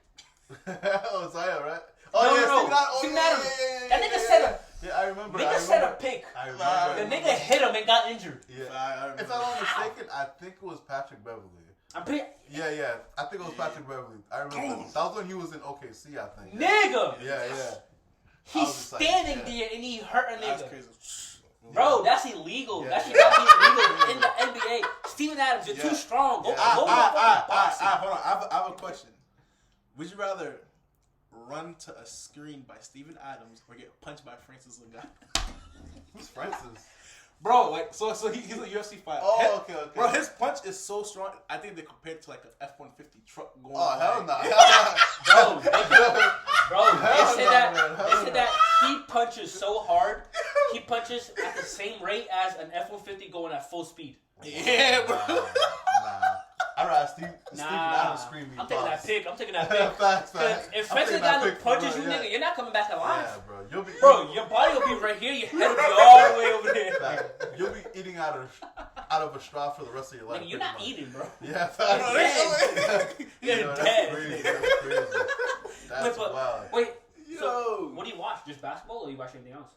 Oh, Zion, right? Steven Adams. That nigga set a. Yeah, I remember. Set a pick. I remember. The nigga hit him and got injured. Yeah. If I'm not mistaken, I think it was Patrick Beverly. Yeah. I think it was Patrick Beverly. I remember. That was when he was in OKC, I think. Nigga. Yeah. He's standing there and he hurt a nigga. That's crazy. Bro, that's illegal. That should not be illegal in the NBA. Steven Adams, you're too strong. Go hold on. I have a question. Would you rather run to a screen by Steven Adams or get punched by Francis Ngannou? Who's Francis? Bro, so he's a UFC fighter. Oh, okay. Bro, his punch is so strong. I think they compare it to like an F-150 truck going. Oh, hell no. They said that he punches so hard. He punches at the same rate as an F-150 going at full speed. Yeah, bro. Nah. I'd rather Steven Adams scream me. I'm taking that pick. Facts. If Francis Ngannou punches you, nigga, you're not coming back alive. Yeah, bro. Your body will be right here. Your head will be all the way over there. You'll be eating out of a straw for the rest of your life. Nigga, you're not eating, bro. Yeah, facts. You're dead. That's crazy. That's wild. Wait, so what do you watch? Just basketball, or do you watch anything else?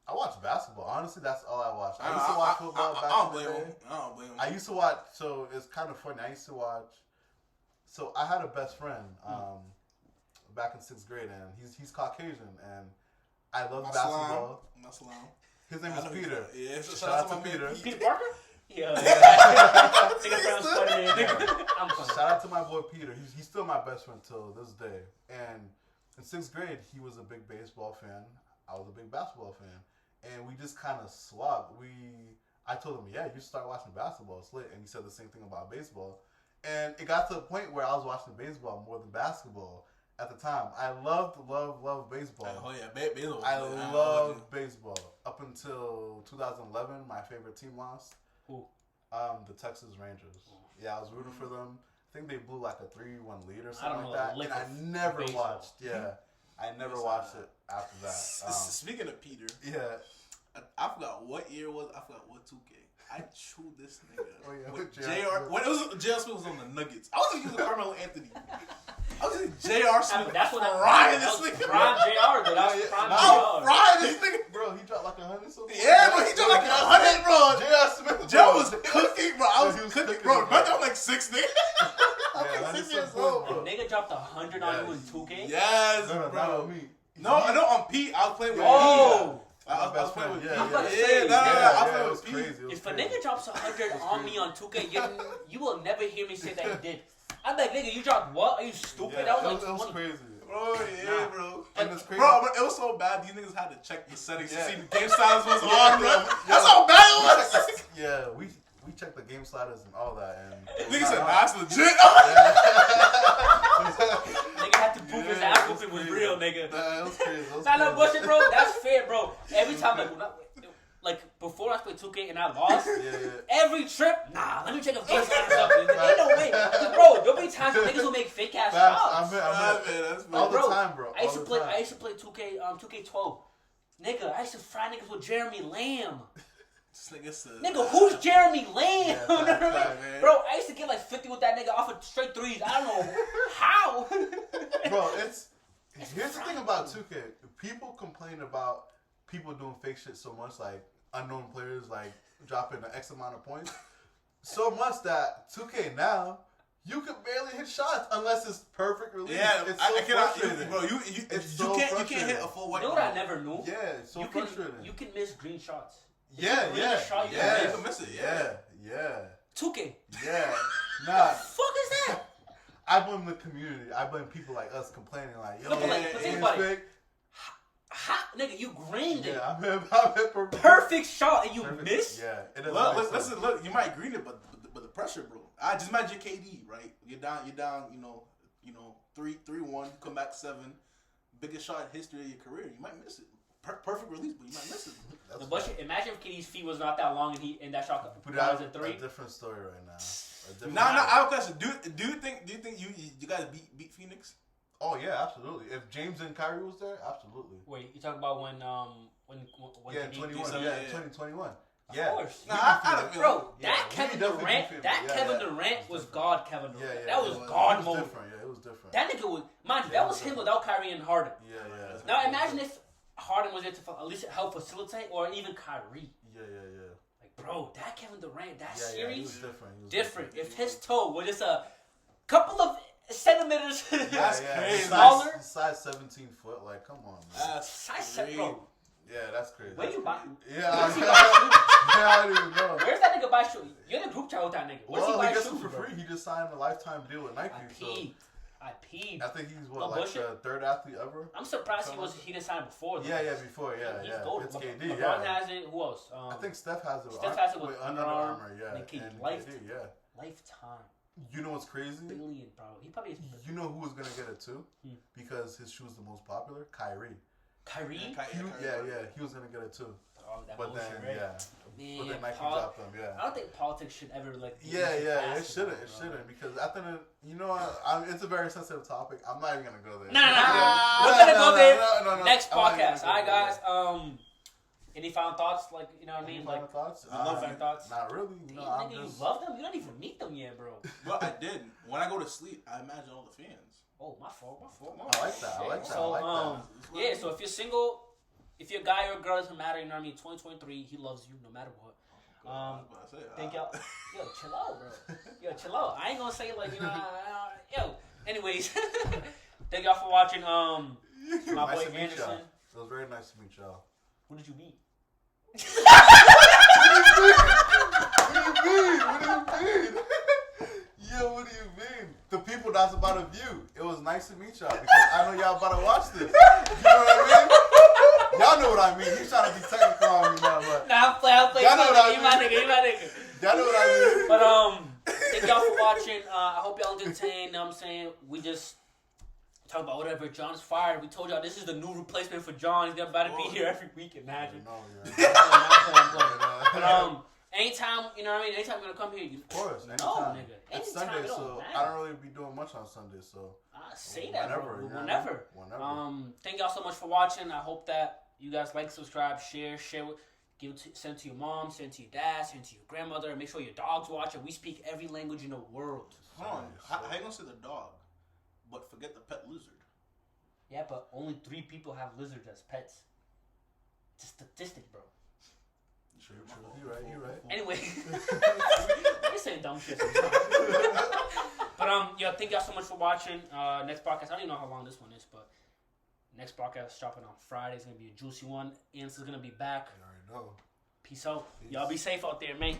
I watch basketball. Honestly, that's all I watch. I used to watch football back in the day. I don't blame him. I used to watch, so it's kind of funny. I used to watch, so I had a best friend back in 6th grade, and he's Caucasian, and I love basketball. His name is Peter. Yeah, shout out to Peter. Peter Parker? Yeah. Shout out to my boy Peter. He's still my best friend till this day. And in 6th grade, he was a big baseball fan. I was a big basketball fan. And we just kind of swapped. I told him, yeah, you should start watching basketball. It's lit. And he said the same thing about baseball. And it got to a point where I was watching baseball more than basketball at the time. I loved baseball. Oh, yeah, baseball. I loved baseball. Up until 2011, my favorite team lost. Who? The Texas Rangers. Yeah, I was rooting for them. I think they blew like a 3-1 lead or something like that. And I never watched. Yeah. I never watched it after that. Speaking of Peter, I forgot what year it was. I forgot what 2K. I chewed this nigga. Oh, yeah, with JR. When JR Smith was on the Nuggets, I wasn't using Carmelo Anthony. I was using JR Smith. That's what frying this nigga. Prime JR, though. That was prime JR. I'm frying this nigga. Bro, he dropped like 100 something. Yeah, bro, he dropped like 100, bro. JR Smith. JR was cooking, bro. I was cooking, bro. Remember, I'm like 6, nigga. I'm like 6 years old, bro. A nigga dropped 100 on you in 2K? Yes, bro. No, Not on me. No, on Pete, I was playing with Oh! My best friend. with Yeah, I'm yeah. about to say, Yeah, it was crazy. It was If a crazy. nigga drops 100 on me on 2K, you will never hear me say that he did. I'm like, nigga, you dropped what? Are you stupid? Yeah, That was it like was 20. crazy. Bro, yeah, bro. And it's crazy. Bro, but it was so bad. These niggas had to check the settings Yeah. to see the game styles was Yeah, on, bro. bro. That's how bad it was. Yeah, we checked the game sliders and all that, and Nigga said, nah, that's legit. Nigga had to prove his Yeah, ass it was whooping was crazy. real, nigga. Nah, it was crazy. It was Nah, no crazy. bullshit, bro. That's fair, bro. Every time, like before I played 2K and I lost, Yeah. every trip, nah, let me check if game sliders up. Ain't no way. Bro, there'll be times where niggas will make fake ass Facts. shots. I mean, That's all Bro, the time, bro. I used to all the play. time. I used to play 2K12. Nigga, I used to fry niggas with Jeremy Lamb. This nigga said, Nigga, who's Jeremy Lamb? Yeah, You know what I mean? man. Bro, I used to get like 50 with that nigga off of straight threes. I don't know how. Bro, here's the thing about 2K. People complain about people doing fake shit so much, like unknown players like dropping an X amount of points, so much that 2K now you can barely hit shots unless it's perfect release. Yeah, it's so I cannot, frustrating. bro. You It's you so can't frustrating. hit a full white. You know what I never knew? Yeah, it's so you frustrating. can miss green shots. Yeah, really yeah, a shot you yeah, can You can miss it. Yeah. yeah, 2K. yeah. Nah, Fuck is that? I blame the community. I blame people like us complaining like, yo, No, but like, it's think about it. fake. Nigga, you greened it. Yeah, I'm hit Perfect shot and you Perfect. miss? Yeah, it doesn't make sense. Listen, look. You might green it, but the pressure, bro. I just imagine KD, right? You're down. You know, 3-1. Come back 7. Biggest shot in history of your career. You might miss it. Perfect release, but you might miss it. That's The bullshit. Imagine if KD's feet was not that long and that shot But was that's a 3. a different story right now. A different Nah, story. I have a question. Do you think you guys beat Phoenix? Oh yeah, absolutely. If James and Kyrie was there, absolutely. Wait, you talking about when Yeah, KD 21. so, Yeah, yeah. 2021. Of Yeah. course. Nah, I don't feel Bro, Yeah, that we Kevin definitely Durant, beat that people. Kevin Yeah, Durant it was different. God Kevin Durant. Yeah, That was it God it was mode. different. Yeah, it was different. That nigga was, mind you, Yeah, that it was was him without Kyrie and Harden. Yeah. Now imagine if Harden was there to at least help facilitate, or even Kyrie. Yeah. Like, bro, that Kevin Durant, that Yeah, series, he was different. He was different. If his toe was just a couple of centimeters That's crazy. smaller, Size 17 foot. Like, come on, man. That's size set, crazy. bro. Yeah, that's crazy. Where you buy? Yeah, Where's he buy shoes? I don't even know. Where's that nigga buy shoes? You're in the group chat with that nigga. Where's Well, he he buy gets shoes, them for bro? free. He just signed a lifetime deal with Nike. I peed. I think he's No like bullshit. the third athlete ever. I'm surprised he didn't sign before. Though. Yeah, before, He's yeah. gold. It's KD, LeBron yeah. has it. Who else? I think Steph has it. Steph has it with Under Under Armour, Armour, yeah. and KD. And Life- KD, yeah. Lifetime. You know what's crazy? Billion, bro. He probably is. You know who was gonna get it too? Because his shoe was the most popular. Kyrie. Kyrie? He was gonna get it too. Oh, that But bullshit, then, right? yeah. But then Nike Pol- dropped them, yeah. I don't think politics should ever like. Yeah, it basketball, shouldn't. It bro. shouldn't because at the end, you know, it's a very sensitive topic. I'm not even gonna go there. Nah. We're gonna go there No. next I'm not even podcast. gonna Alright, go guys. there. Any final thoughts? Like, you know what I Any mean? final Like, thoughts? you love final thoughts? Not really. Damn, No, I'm nigga, just. you love them? You don't even meet them yet, bro. But I did. When I go to sleep, I imagine all the fans. Oh, my fault. I like that. I like that. So, I like that. yeah. So if you're single, if you're a guy or a girl, it doesn't matter. You know what I mean? 2023, he loves you no matter what. Thank y'all. Yo, chill out, bro. Yo, chill out. I ain't gonna say like, you know. Yo. Anyways, thank y'all for watching. My Nice boy to meet Anderson. y'all. It was very nice to meet y'all. Who did you meet? What do you mean? Yo, what do you mean? The people that's about to view. It was nice to meet y'all because I know y'all about to watch this. You know what I mean? Y'all know what I mean. He's trying to be technical on me now, but Nah, I'm playing. Y'all know what I You my nigga. y'all know what I mean. But thank y'all for watching. I hope y'all entertained. Know what I'm saying? We just talk about whatever. John's fired. We told y'all this is the new replacement for John. He's about to be here every week. Imagine. No, yeah. But anytime, you know what I mean? Anytime you're gonna come here, you Of course, anytime. no, nigga. It's Anytime, Sunday, it don't so matter. I don't really be doing much on Sunday, so I say that, whenever, bro. you know Whenever. what I mean? Thank y'all so much for watching. I hope that you guys like, subscribe, share with, send to your mom, send to your dad, send to your grandmother. Make sure your dogs watch it. We speak every language in the world. Hold on. How you gonna say the dog, but forget the pet lizard? Yeah, but only 3 people have lizards as pets. It's a statistic, bro. True. You're right. Anyway, you're saying dumb shit sometimes. But thank y'all so much for watching. Next podcast, I don't even know how long this one is, but Next podcast is dropping on Friday. It's gonna be a juicy one. Answer's gonna be back. You already know. Peace out. Y'all be safe out there, man.